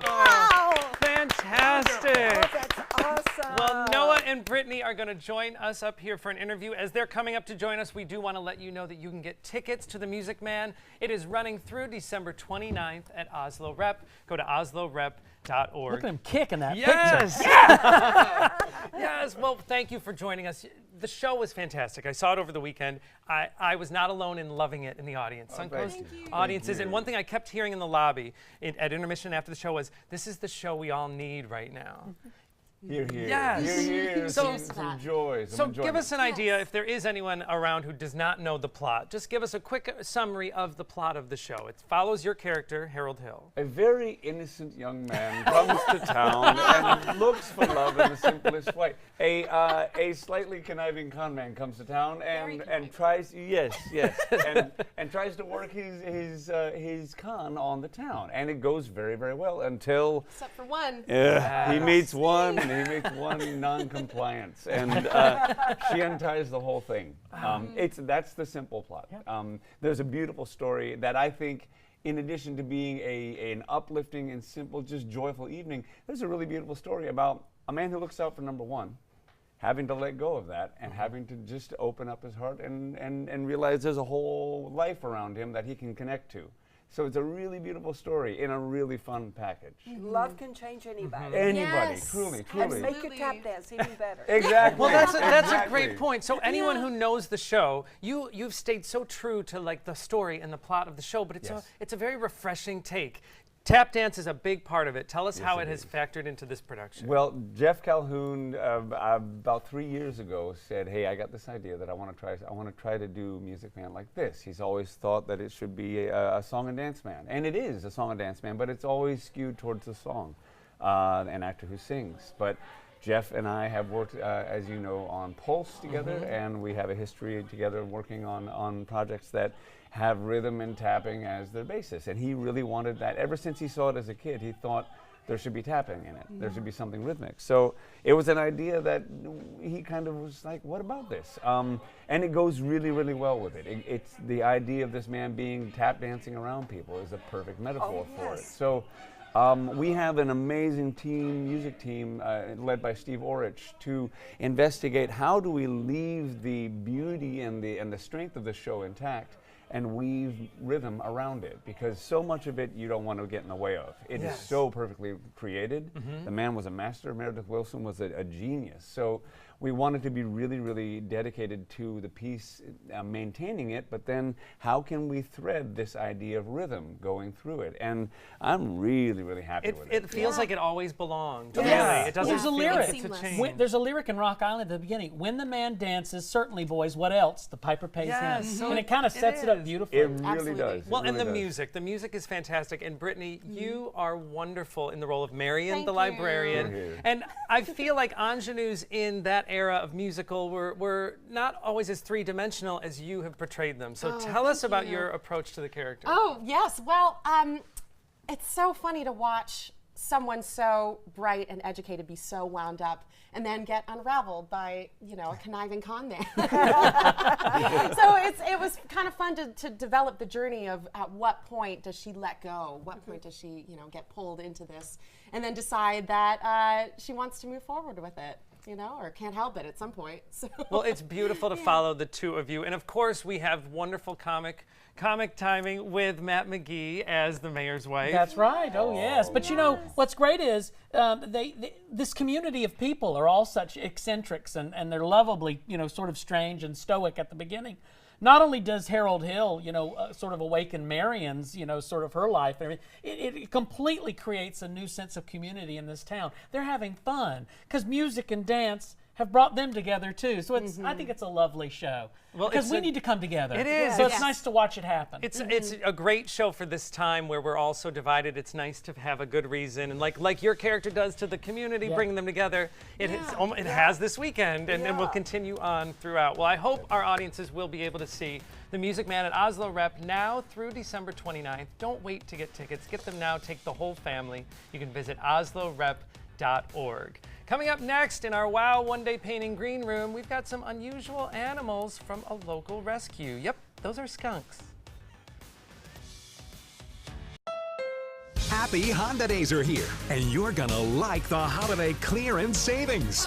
Wow! Fantastic! Oh, that's awesome. Well, Noah and Brittany are going to join us up here for an interview. As they're coming up to join us, we do want to let you know that you can get tickets to The Music Man. It is running through December 29th at Oslo Rep. Go to oslorep.org. Look at him kicking that Yes! picture. Yeah! Yes, well, thank you for joining us. The show was fantastic. I saw it over the weekend. I was not alone in loving it in the audience. Suncoast audiences. And one thing I kept hearing in the lobby at intermission after the show was, this is the show we all need right now. Here, here. Yes. Here, here. So, Some joy. So give us an idea, if there is anyone around who does not know the plot, just give us a quick summary of the plot of the show. It follows your character, Harold Hill. A very innocent young man comes to town and looks for love in the simplest way. A slightly conniving con man comes to town and tries, and tries to work his con on the town, and it goes very, very well until except for one. He meets one, and he makes one non-compliance, and she unties the whole thing. That's the simple plot. There's a beautiful story that I think, in addition to being an uplifting and simple, just joyful evening, there's a really beautiful story about a man who looks out for number one, having to let go of that and having to just open up his heart and realize there's a whole life around him that he can connect to. So it's a really beautiful story in a really fun package. Love can change anybody. Anybody, truly, truly. And make your tap dance even better. Exactly. Well, that's a great point. So anyone who knows the show, you've stayed so true to like the story and the plot of the show, but it's a very refreshing take. Tap dance is a big part of it. Tell us how it has factored into this production. Well, Jeff Calhoun, about 3 years ago, said, "Hey, I got this idea that I want to try to do Music Man like this." He's always thought that it should be a song and dance man, and it is a song and dance man, but it's always skewed towards the song, an actor who sings. But Jeff and I have worked, as you know, on Pulse together, and we have a history together working on projects that have rhythm and tapping as their basis. And he really wanted that. Ever since he saw it as a kid, he thought there should be tapping in it. There should be something rhythmic. So it was an idea that he kind of was like, what about this? And it goes really, really well with it. It's the idea of this man being tap dancing around people is a perfect metaphor for it. So we have an amazing music team led by Steve Orich to investigate how do we leave the beauty and the strength of the show intact and weave rhythm around it, because so much of it you don't want to get in the way of. It is so perfectly created. The man was a master. Meredith Wilson was a genius. So we wanted to be really, really dedicated to the piece, maintaining it, but then how can we thread this idea of rhythm going through it? And I'm really, really happy with it. It feels like it always belonged. Really. It doesn't There's a lyric. seamless. There's a lyric in Rock Island at the beginning. When the man dances, certainly, boys, what else? The piper pays him. So and it kind of sets it up beautifully. It really does. Well, it really and does. the music is fantastic. And Brittany, you are wonderful in the role of Marion, the librarian. And I feel like ingenues in that era of musical were not always as three-dimensional as you have portrayed them. So tell us about your approach to the character. Oh, yes. Well, it's so funny to watch someone so bright and educated be so wound up and then get unraveled by, a conniving con man. So it was kind of fun to develop the journey of at what point does she let go? What point does she, get pulled into this and then decide that she wants to move forward with it? Or can't help it at some point. So. Well, it's beautiful to follow the two of you. And of course, we have wonderful comic timing with Matt McGee as the mayor's wife. That's right. Oh, yes. But what's great is this community of people are all such eccentrics and they're lovably, sort of strange and stoic at the beginning. Not only does Harold Hill, sort of awaken Marion's, sort of her life, it completely creates a new sense of community in this town. They're having fun because music and dance have brought them together too. So I think it's a lovely show. Well, because we need to come together. It is. So it's nice to watch it happen. It's a great show for this time where we're all so divided. It's nice to have a good reason, and like your character does to the community, bringing them together. It has this weekend, and will continue on throughout. Well, I hope our audiences will be able to see The Music Man at Oslo Rep now through December 29th. Don't wait to get tickets. Get them now. Take the whole family. You can visit oslorep.org. Coming up next in our Wow One Day Painting Green Room, we've got some unusual animals from a local rescue. Yep, those are skunks. Happy Honda Days are here, and you're gonna like the holiday clearance savings.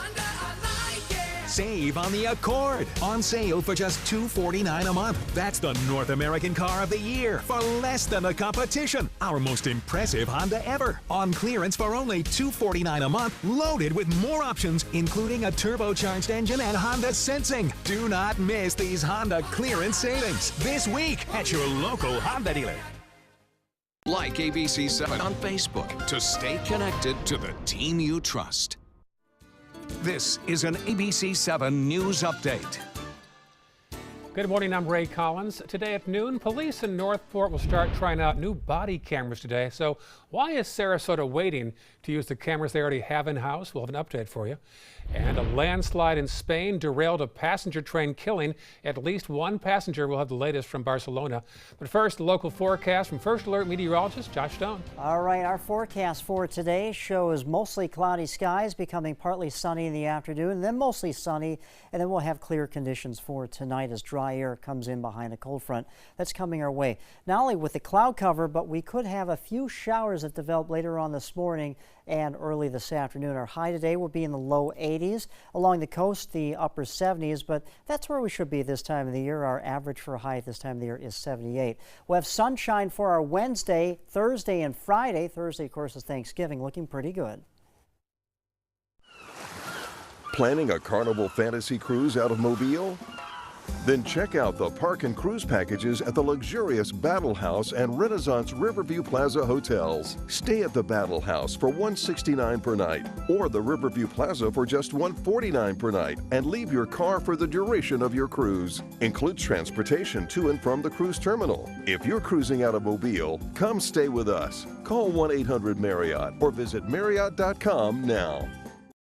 Save on the Accord. On sale for just $249 a month. That's the North American car of the year for less than the competition. Our most impressive Honda ever. On clearance for only $249 a month, loaded with more options, including a turbocharged engine and Honda Sensing. Do not miss these Honda clearance savings this week at your local Honda dealer. Like ABC7 on Facebook to stay connected to the team you trust. This is an ABC 7 News Update. Good morning, I'm Ray Collins. Today at noon, police in Northport will start trying out new body cameras today. So why is Sarasota waiting to use the cameras they already have in-house? We'll have an update for you. And a landslide in Spain derailed a passenger train, killing at least one passenger. We'll have the latest from Barcelona. But first, the local forecast from First Alert meteorologist Josh Stone. All right, our forecast for today shows mostly cloudy skies, becoming partly sunny in the afternoon, then mostly sunny, and then we'll have clear conditions for tonight as dry air comes in behind a cold front that's coming our way. Not only with the cloud cover, but we could have a few showers that develop later on this morning and early this afternoon. Our high today will be in the low 80s. Along the coast, the upper 70s, but that's where we should be this time of the year. Our average for a high at this time of the year is 78. We'll have sunshine for our Wednesday, Thursday, and Friday. Thursday, of course, is Thanksgiving, looking pretty good. Planning a Carnival Fantasy Cruise out of Mobile? Then check out the park and cruise packages at the luxurious Battle House and Renaissance Riverview Plaza hotels. Stay at the Battle House for $169 per night or the Riverview Plaza for just $149 per night, and leave your car for the duration of your cruise. Includes transportation to and from the cruise terminal. If you're cruising out of Mobile, come stay with us. Call 1-800-MARRIOTT or visit Marriott.com now.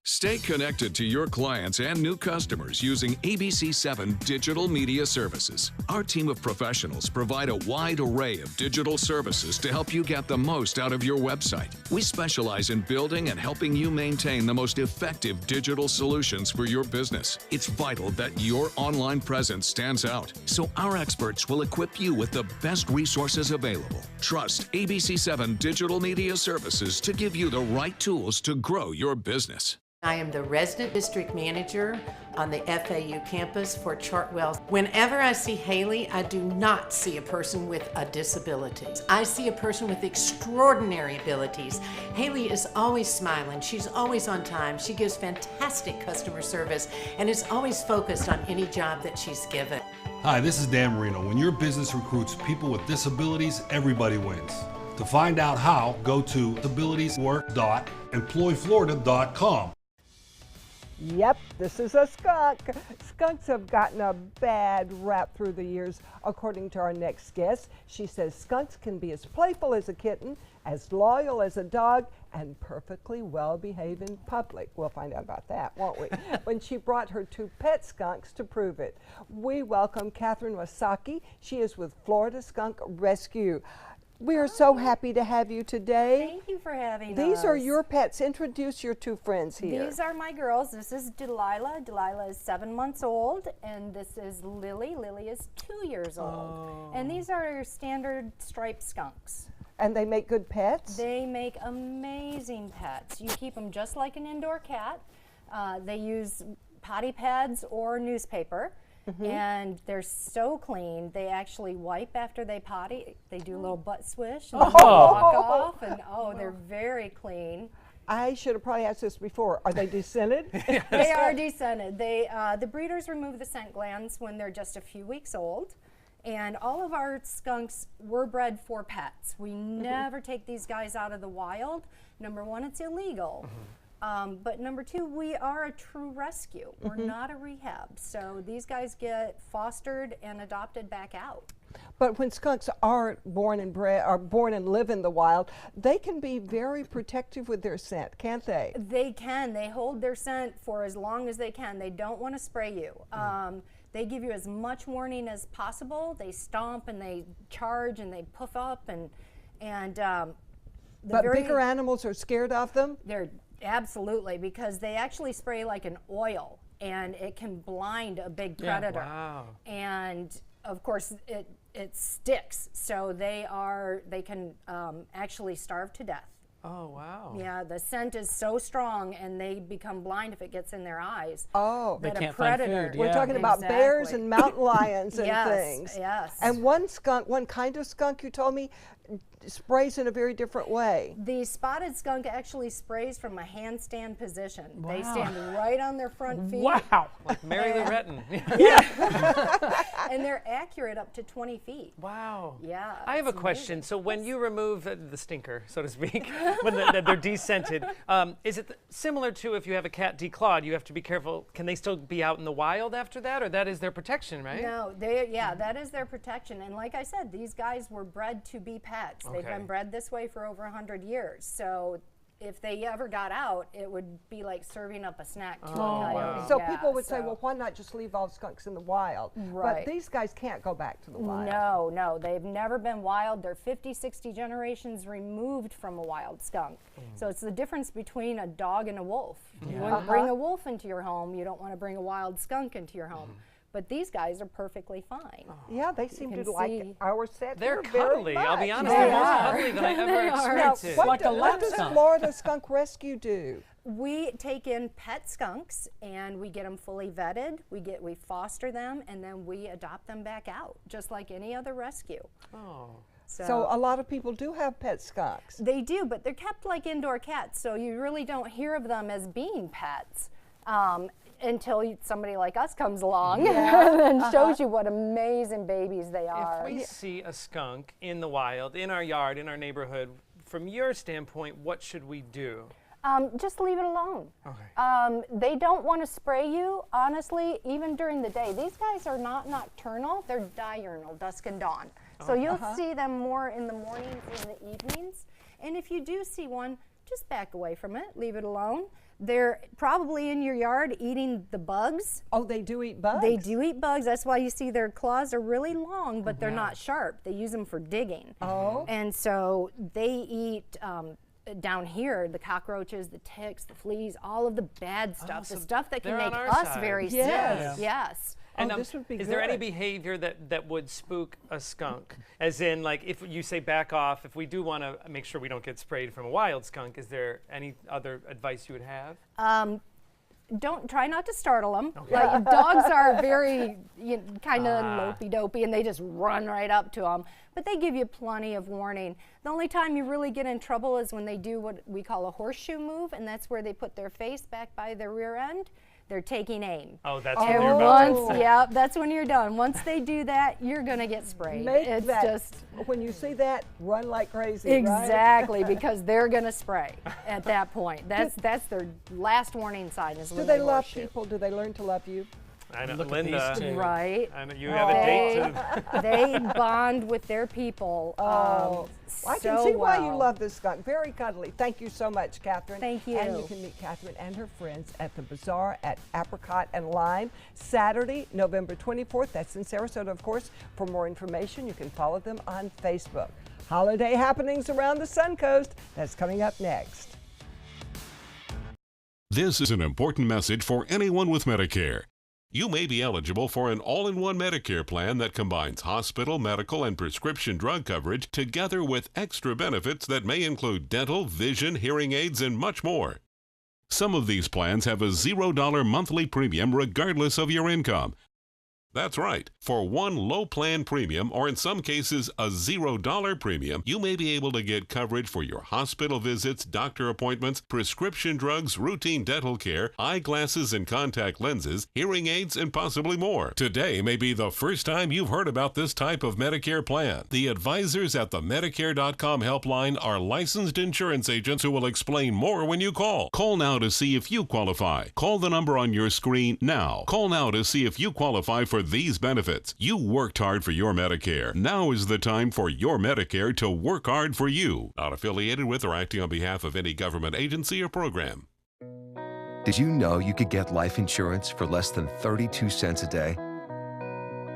Stay connected to your clients and new customers using ABC 7 Digital Media Services. Our team of professionals provide a wide array of digital services to help you get the most out of your website. We specialize in building and helping you maintain the most effective digital solutions for your business. It's vital that your online presence stands out, so our experts will equip you with the best resources available. Trust ABC 7 Digital Media Services to give you the right tools to grow your business. I am the resident district manager on the FAU campus for Chartwell. Whenever I see Haley, I do not see a person with a disability. I see a person with extraordinary abilities. Haley is always smiling. She's always on time. She gives fantastic customer service and is always focused on any job that she's given. Hi, this is Dan Marino. When your business recruits people with disabilities, everybody wins. To find out how, go to disabilitieswork.employflorida.com. Yep, this is a skunk. Skunks have gotten a bad rap through the years, according to our next guest. She says skunks can be as playful as a kitten, as loyal as a dog, and perfectly well behaved in public. We'll find out about that, won't we? When she brought her 2 pet skunks to prove it. We welcome Catherine Wasaki. She is with Florida Skunk Rescue. We are so happy to have you today. Thank you for having us. These are your pets. Introduce your 2 friends here. These are my girls. This is Delilah. Delilah is 7 months old, and this is Lily. Lily is 2 years old. And these are your standard striped skunks. And they make good pets? They make amazing pets. You keep them just like an indoor cat. They use potty pads or newspaper. And they're so clean. They actually wipe after they potty. They do a little butt swish and walk off, and they're very clean. I should have probably asked this before. Are they descented? They are descented. They the breeders remove the scent glands when they're just a few weeks old. And all of our skunks were bred for pets. We never take these guys out of the wild. Number 1, it's illegal. But number 2, we are a true rescue. We're not a rehab. So these guys get fostered and adopted back out. But when skunks are born and live in the wild, they can be very protective with their scent, can't they? They can. They hold their scent for as long as they can. They don't want to spray you. They give you as much warning as possible. They stomp and they charge and they puff up but bigger animals are scared of them? They're absolutely, because they actually spray like an oil, and it can blind a big predator. Wow. And of course, it sticks, so they can actually starve to death. Oh, wow. Yeah, the scent is so strong, and they become blind if it gets in their eyes. Oh, they can't find food. We're talking about bears and mountain lions and yes, things. Yes. And one kind of skunk, you told me, sprays in a very different way. The spotted skunk actually sprays from a handstand position. Wow. They stand right on their front feet. Wow. Like Mary Lou Retton. And they're accurate up to 20 feet. Wow. Yeah. I have a it's question. amazing. So when you remove the stinker, so to speak, when they're descented, is it similar to if you have a cat declawed, you have to be careful, can they still be out in the wild after that, or that is their protection, right? No, that is their protection. And like I said, these guys were bred to be pets. They've been bred this way for over 100 years. So if they ever got out, it would be like serving up a snack to a coyote. Wow. So people would say, well, why not just leave all skunks in the wild? Right. But these guys can't go back to the wild. No, they've never been wild. They're 50, 60 generations removed from a wild skunk. So it's the difference between a dog and a wolf. You wouldn't bring a wolf into your home. You don't want to bring a wild skunk into your home. But these guys are perfectly fine. Yeah, they seem to like our set. They're here very cuddly. I'll be much. honest, they're more cuddly than I ever expected. Now, what does Florida Skunk Rescue do? We take in pet skunks and we get them fully vetted. We foster them and then we adopt them back out, just like any other rescue. Oh. So a lot of people do have pet skunks. They do, but they're kept like indoor cats, so you really don't hear of them as being pets. Until somebody like us comes along and shows you what amazing babies they are. If we see a skunk in the wild, in our yard, in our neighborhood, from your standpoint, what should we do? Just leave it alone. Okay. They don't want to spray you, honestly, even during the day. These guys are not nocturnal, they're diurnal, dusk and dawn. So you'll see them more in the mornings and the evenings. And if you do see one, just back away from it, leave it alone. They're probably in your yard eating the bugs. Oh, they do eat bugs? They do eat bugs. That's why you see their claws are really long, but they're not sharp. They use them for digging. Oh. And so they eat, down here, the cockroaches, the ticks, the fleas, all of the bad stuff, the stuff that can make us very sick. Yes. And this would be is there any behavior that would spook a skunk? As in, like, if you say back off, if we do want to make sure we don't get sprayed from a wild skunk, is there any other advice you would have? Try not to startle them. Okay. Like, dogs are very kind of lopey-dopey, and they just run right up to them. But they give you plenty of warning. The only time you really get in trouble is when they do what we call a horseshoe move, and that's where they put their face back by their rear end. They're taking aim. Oh, that's when you're about to. Yeah, that's when you're done. Once they do that, you're gonna get sprayed. When you see that, run like crazy. Exactly, right? because they're gonna spray at that point. That's their last warning sign. Is do they love people? Do they learn to love you? I know, Look Linda. Right. I know you have a date too. They bond with their people. I can see why you love this skunk. Very cuddly. Thank you so much, Catherine. Thank you. And you can meet Catherine and her friends at the Bazaar at Apricot and Lime, Saturday, November 24th. That's in Sarasota, of course. For more information, you can follow them on Facebook. Holiday happenings around the Suncoast. That's coming up next. This is an important message for anyone with Medicare. You may be eligible for an all-in-one Medicare plan that combines hospital, medical, and prescription drug coverage together with extra benefits that may include dental, vision, hearing aids, and much more. Some of these plans have a $0 monthly premium regardless of your income. That's right. For one low plan premium, or in some cases a $0 premium, you may be able to get coverage for your hospital visits, doctor appointments, prescription drugs, routine dental care, eyeglasses and contact lenses, hearing aids, and possibly more. Today may be the first time you've heard about this type of Medicare plan. The advisors at the Medicare.com helpline are licensed insurance agents who will explain more when you call. Call now to see if you qualify. Call the number on your screen now. Call now to see if you qualify for these benefits. You worked hard for your Medicare. Now is the time for your Medicare to work hard for you. Not affiliated with or acting on behalf of any government agency or program. Did you know you could get life insurance for less than 32 cents a day?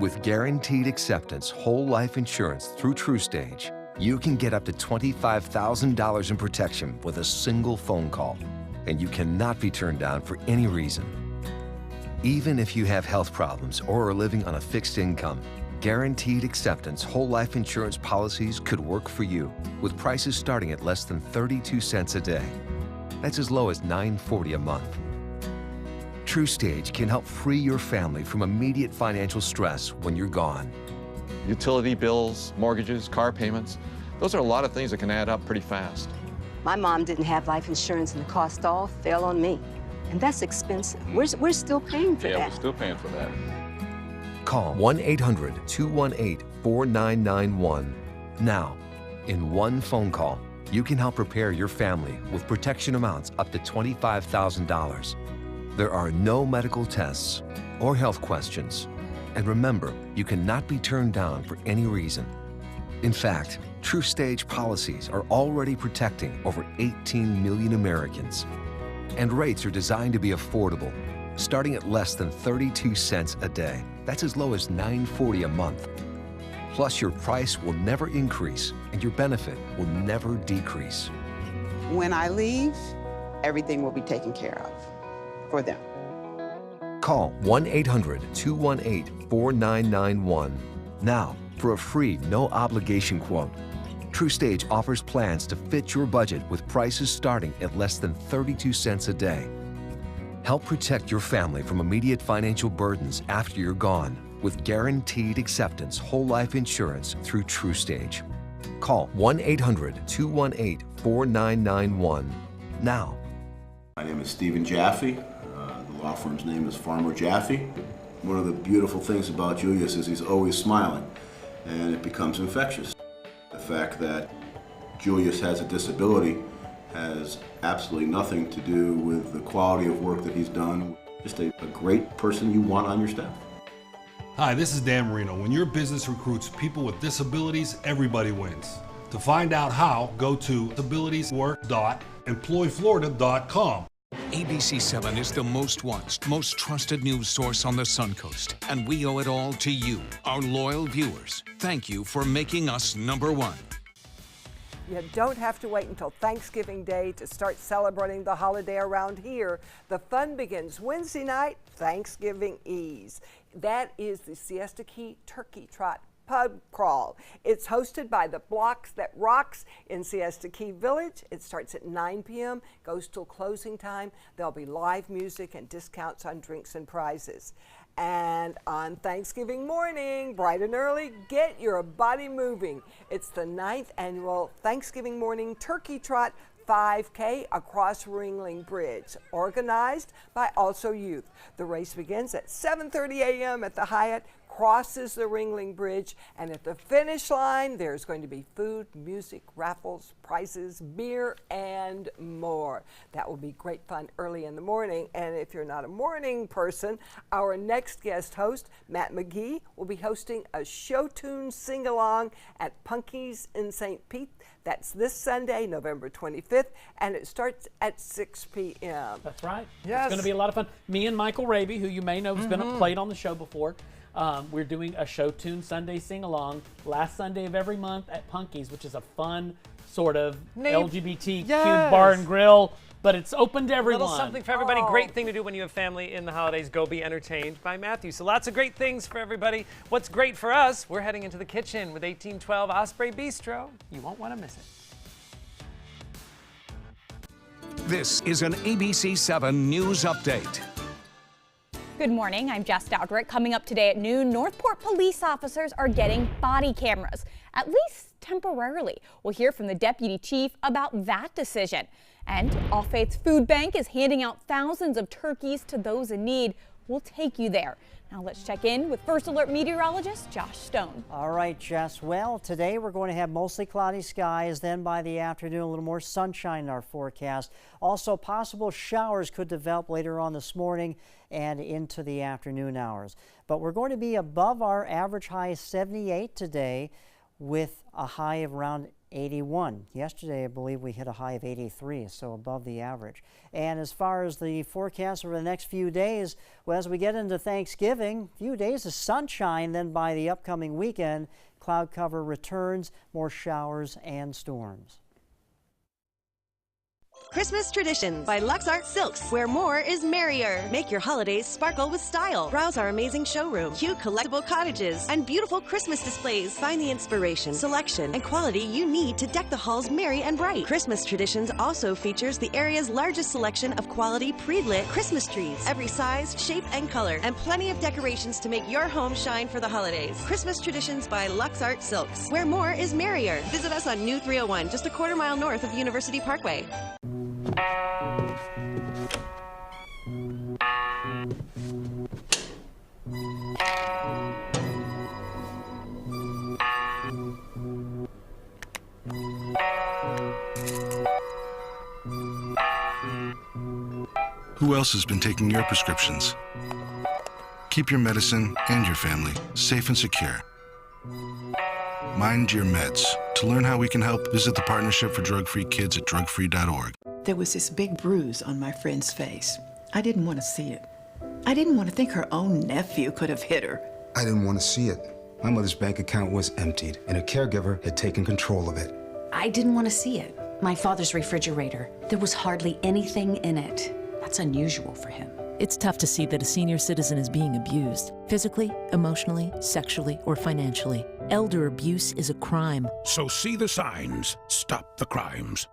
With guaranteed acceptance whole life insurance through TrueStage, you can get up to $25,000 in protection with a single phone call, and you cannot be turned down for any reason. Even if you have health problems or are living on a fixed income, guaranteed acceptance whole life insurance policies could work for you, with prices starting at less than 32 cents a day. That's as low as $9.40 a month. TrueStage can help free your family from immediate financial stress when you're gone. Utility bills, mortgages, car payments, Those are a lot of things that can add up pretty fast. My mom didn't have life insurance and the cost all fell on me. And that's expensive. We're still paying for that. Yeah, we're still paying for that. Call 1-800-218-4991 now. In one phone call, you can help prepare your family with protection amounts up to $25,000. There are no medical tests or health questions. And remember, you cannot be turned down for any reason. In fact, TruStage policies are already protecting over 18 million Americans. And rates are designed to be affordable, starting at less than 32 cents a day. That's as low as $9.40 a month. Plus, your price will never increase and your benefit will never decrease. When I leave, everything will be taken care of for them. Call 1-800-218-4991 now for a free, no-obligation quote. TruStage offers plans to fit your budget with prices starting at less than 32 cents a day. Help protect your family from immediate financial burdens after you're gone with guaranteed acceptance whole life insurance through TruStage. Call 1-800-218-4991 now. My name is Stephen Jaffe. The law firm's name is Farmer Jaffe. One of the beautiful things about Julius is he's always smiling, and it becomes infectious. The fact that Julius has a disability has absolutely nothing to do with the quality of work that he's done. Just a great person you want on your staff. Hi, this is Dan Marino. When your business recruits people with disabilities, everybody wins. To find out how, go to disabilitieswork.employflorida.com. ABC7 is the most watched, most trusted news source on the Suncoast, and we owe it all to you, our loyal viewers. Thank you for making us #1. You don't have to wait until Thanksgiving Day to start celebrating the holiday around here. The fun begins Wednesday night, Thanksgiving Eve. That is the Siesta Key Turkey Trot Pub Crawl. It's hosted by the Blocks That Rocks in Siesta Key Village. It starts at 9 p.m., goes till closing time. There'll be live music and discounts on drinks and prizes. And on Thanksgiving morning, bright and early, get your body moving. It's the 9th annual Thanksgiving morning Turkey Trot 5K across Ringling Bridge, organized by Also Youth. The race begins at 7:30 a.m. at the Hyatt, crosses the Ringling Bridge, and at the finish line, there's going to be food, music, raffles, prizes, beer, and more. That will be great fun early in the morning. And if you're not a morning person, our next guest host, Matt McGee, will be hosting a show tune sing-along at Punky's in St. Pete. That's this Sunday, November 25th, and it starts at 6 p.m. That's right. Yes. It's going to be a lot of fun. Me and Michael Raby, who you may know has been played on the show before, we're doing a show tune Sunday sing-along last Sunday of every month at Punky's, which is a fun sort of LGBTQ bar and grill, but it's open to everyone. A little something for everybody. Great thing to do when you have family in the holidays. Go be entertained by Matthew. So lots of great things for everybody. What's great for us, we're heading into the kitchen with 1812 Osprey Bistro. You won't want to miss it. This is an ABC7 News Update. Good morning, I'm Jess Dowdrick. Coming up today at noon, Northport police officers are getting body cameras, at least temporarily. We'll hear from the deputy chief about that decision. And All Faiths Food Bank is handing out thousands of turkeys to those in need. We'll take you there. Now let's check in with First Alert meteorologist Josh Stone. All right, Jess. Well, today we're going to have mostly cloudy skies. Then by the afternoon, a little more sunshine in our forecast. Also, possible showers could develop later on this morning and into the afternoon hours. But we're going to be above our average high of 78 today with a high of around 81. Yesterday, I believe we hit a high of 83, so above the average. And as far as the forecast over the next few days, well, as we get into Thanksgiving, a few days of sunshine, then by the upcoming weekend, cloud cover returns, more showers and storms. Christmas Traditions by Lux Art Silks, where more is merrier. Make your holidays sparkle with style. Browse our amazing showroom, cute collectible cottages, and beautiful Christmas displays. Find the inspiration, selection, and quality you need to deck the halls merry and bright. Christmas Traditions also features the area's largest selection of quality pre-lit Christmas trees, every size, shape, and color, and plenty of decorations to make your home shine for the holidays. Christmas Traditions by Lux Art Silks, where more is merrier. Visit us on New 301, just a quarter-mile north of University Parkway. Who else has been taking your prescriptions? Keep your medicine and your family safe and secure. Mind your meds. To learn how we can help, visit the Partnership for Drug-Free Kids at drugfree.org. There was this big bruise on my friend's face. I didn't want to see it. I didn't want to think her own nephew could have hit her. I didn't want to see it. My mother's bank account was emptied, and a caregiver had taken control of it. I didn't want to see it. My father's refrigerator. There was hardly anything in it. That's unusual for him. It's tough to see that a senior citizen is being abused, physically, emotionally, sexually, or financially. Elder abuse is a crime. So see the signs. Stop the crimes.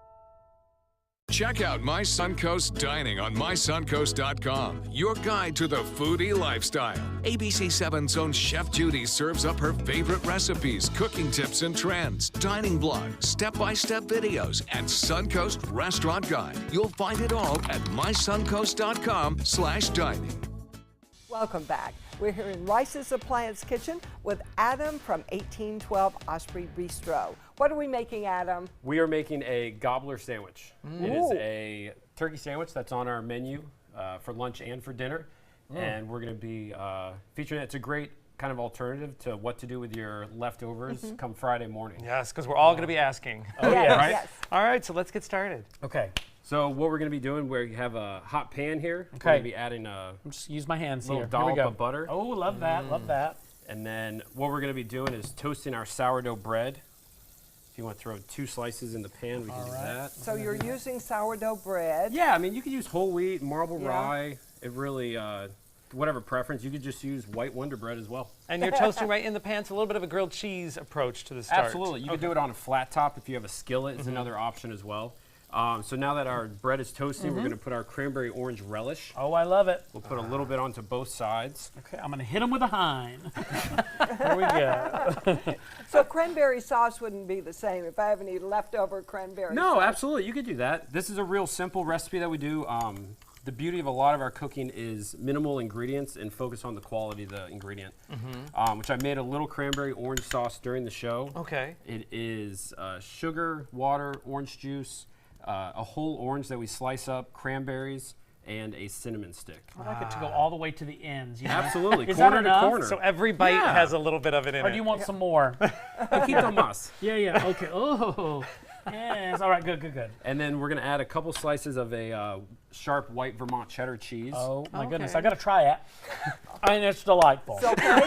Check out My Suncoast Dining on mysuncoast.com, your guide to the foodie lifestyle. ABC 7's own Chef Judy serves up her favorite recipes, cooking tips and trends, dining blogs, step-by-step videos, and Suncoast Restaurant Guide. You'll find it all at mysuncoast.com/dining. Welcome back. We're here in Rice's Appliance Kitchen with Adam from 1812 Osprey Bistro. What are we making, Adam? We are making a gobbler sandwich. Mm. It is a turkey sandwich that's on our menu for lunch and for dinner. And we're going to be featuring it. It's a great kind of alternative to what to do with your leftovers come Friday morning. Yes, because we're all going to be asking. Oh, yeah. Right? Yes. All right, so let's get started. Okay. So what we're going to be doing, we have a hot pan here. Okay. We're going to be adding just use my hands little here. dollop Here we go. of butter. Oh, love that, love that. And then what we're going to be doing is toasting our sourdough bread. If you want to throw 2 slices in the pan, we can do that. So you're using sourdough bread. Yeah, I mean, you could use whole wheat, marble Yeah. rye. It really, whatever preference. You could just use white Wonder Bread as well. And you're toasting right in the pan. It's a little bit of a grilled cheese approach to the start. Absolutely. You could do it on a flat top if you have a skillet. It's another option as well. So now that our bread is toasting, we're going to put our cranberry orange relish. Oh, I love it. We'll put a little bit onto both sides. Okay, I'm going to hit them with a Hein. There we go. So cranberry sauce wouldn't be the same if I have any leftover cranberry No, sauce. absolutely. You could do that. This is a real simple recipe that we do. The beauty of a lot of our cooking is minimal ingredients and focus on the quality of the ingredient, which I made a little cranberry orange sauce during the show. Okay. It is sugar, water, orange juice, a whole orange that we slice up, cranberries, and a cinnamon stick. I like it to go all the way to the ends. You know? Absolutely, Is corner that to enough? corner. So every bite has a little bit of it in Or it. do you want some more? Poquito más. Yeah, okay. Oh, yes. All right, good. And then we're going to add a couple slices of a sharp white Vermont cheddar cheese. Oh, my goodness. I got to try it. I mean, it's delightful. It's okay.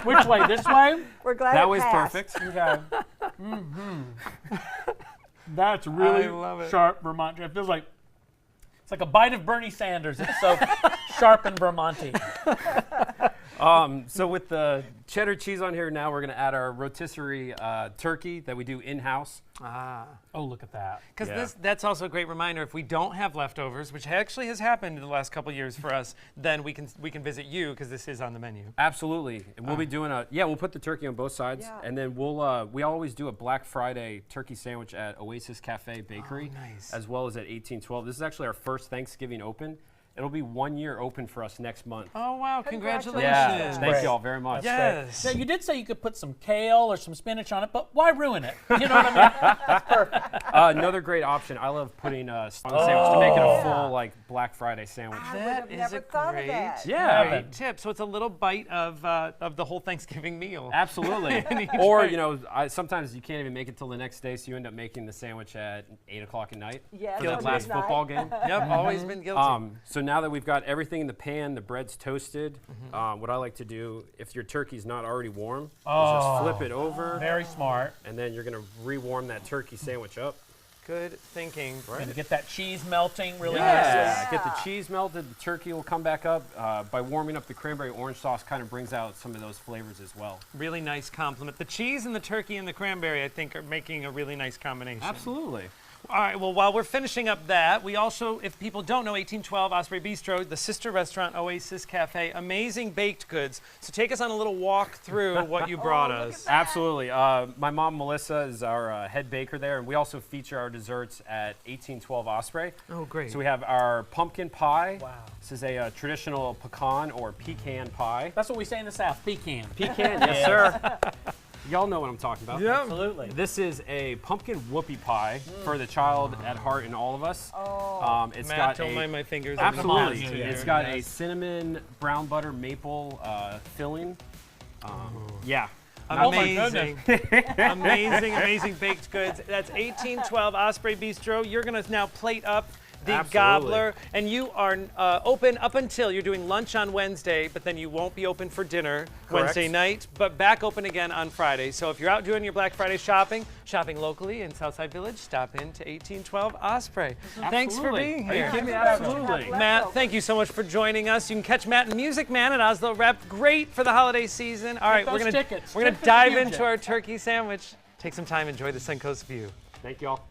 Which way? This way? We're glad that it was passed. perfect. Okay. That's really I love it. sharp Vermont. It feels like it's like a bite of Bernie Sanders. It's so sharp and Vermonty. So with the cheddar cheese on here, now we're going to add our rotisserie turkey that we do in-house. Oh, look at that. Because that's also a great reminder. If we don't have leftovers, which actually has happened in the last couple of years for us, then we can visit you because this is on the menu. Absolutely. And we'll be doing we'll put the turkey on both sides. Yeah. And then we always do a Black Friday turkey sandwich at Oasis Cafe Bakery. Oh, nice. As well as at 1812. This is actually our first Thanksgiving open. It'll be 1 year open for us next month. Oh, wow. Congratulations. Yeah, thank Great. you all very much. Yes. Now, you did say you could put some kale or some spinach on it, but why ruin it? You know what I mean? That's perfect. Another great option. I love putting on the sandwich to make it a full Black Friday sandwich. That is a great Yeah. tip. So it's a little bite of the whole Thanksgiving meal. Absolutely. Or, sometimes you can't even make it till the next day, so you end up making the sandwich at 8 o'clock at night Yes, for that last football game. Yep, always been guilty. So now that we've got everything in the pan, the bread's toasted, what I like to do, if your turkey's not already warm, is just flip it over. Very smart. And then you're going to rewarm that turkey sandwich up. Good thinking. And get that cheese melting really Yeah, nicely. get the cheese melted, the turkey will come back up. By warming up the cranberry orange sauce kind of brings out some of those flavors as well. Really nice compliment. The cheese and the turkey and the cranberry, I think, are making a really nice combination. Absolutely. All right, well, while we're finishing up that, we also, if people don't know, 1812 Osprey Bistro, the sister restaurant, Oasis Cafe, amazing baked goods. So take us on a little walk through what you brought us. Absolutely. My mom, Melissa, is our head baker there, and we also feature our desserts at 1812 Osprey. Oh, great. So we have our pumpkin pie. Wow. This is a traditional pecan or pecan pie. That's what we say in the South, pecan. Pecan, yes, sir. Y'all know what I'm talking about. Yeah. Absolutely. This is a pumpkin whoopie pie for the child at heart in all of us. It's Matt, got don't mind my fingers. Absolutely. Yeah, It's got a cinnamon, brown butter, maple filling. Yeah. Amazing. Amazing baked goods. That's 1812 Osprey Bistro. You're going to now plate up the Gobbler, and you are open up until you're doing lunch on Wednesday, but then you won't be open for dinner Wednesday night, but back open again on Friday. So if you're out doing your Black Friday shopping locally in Southside Village, stop into 1812 Osprey. Thanks for being here. Are you kidding me? Absolutely. Matt, thank you so much for joining us. You can catch Matt and Music Man at Oslo Rep. Great for the holiday season. All right, we're gonna dive into our turkey sandwich. Take some time, enjoy the Suncoast view. Thank you all.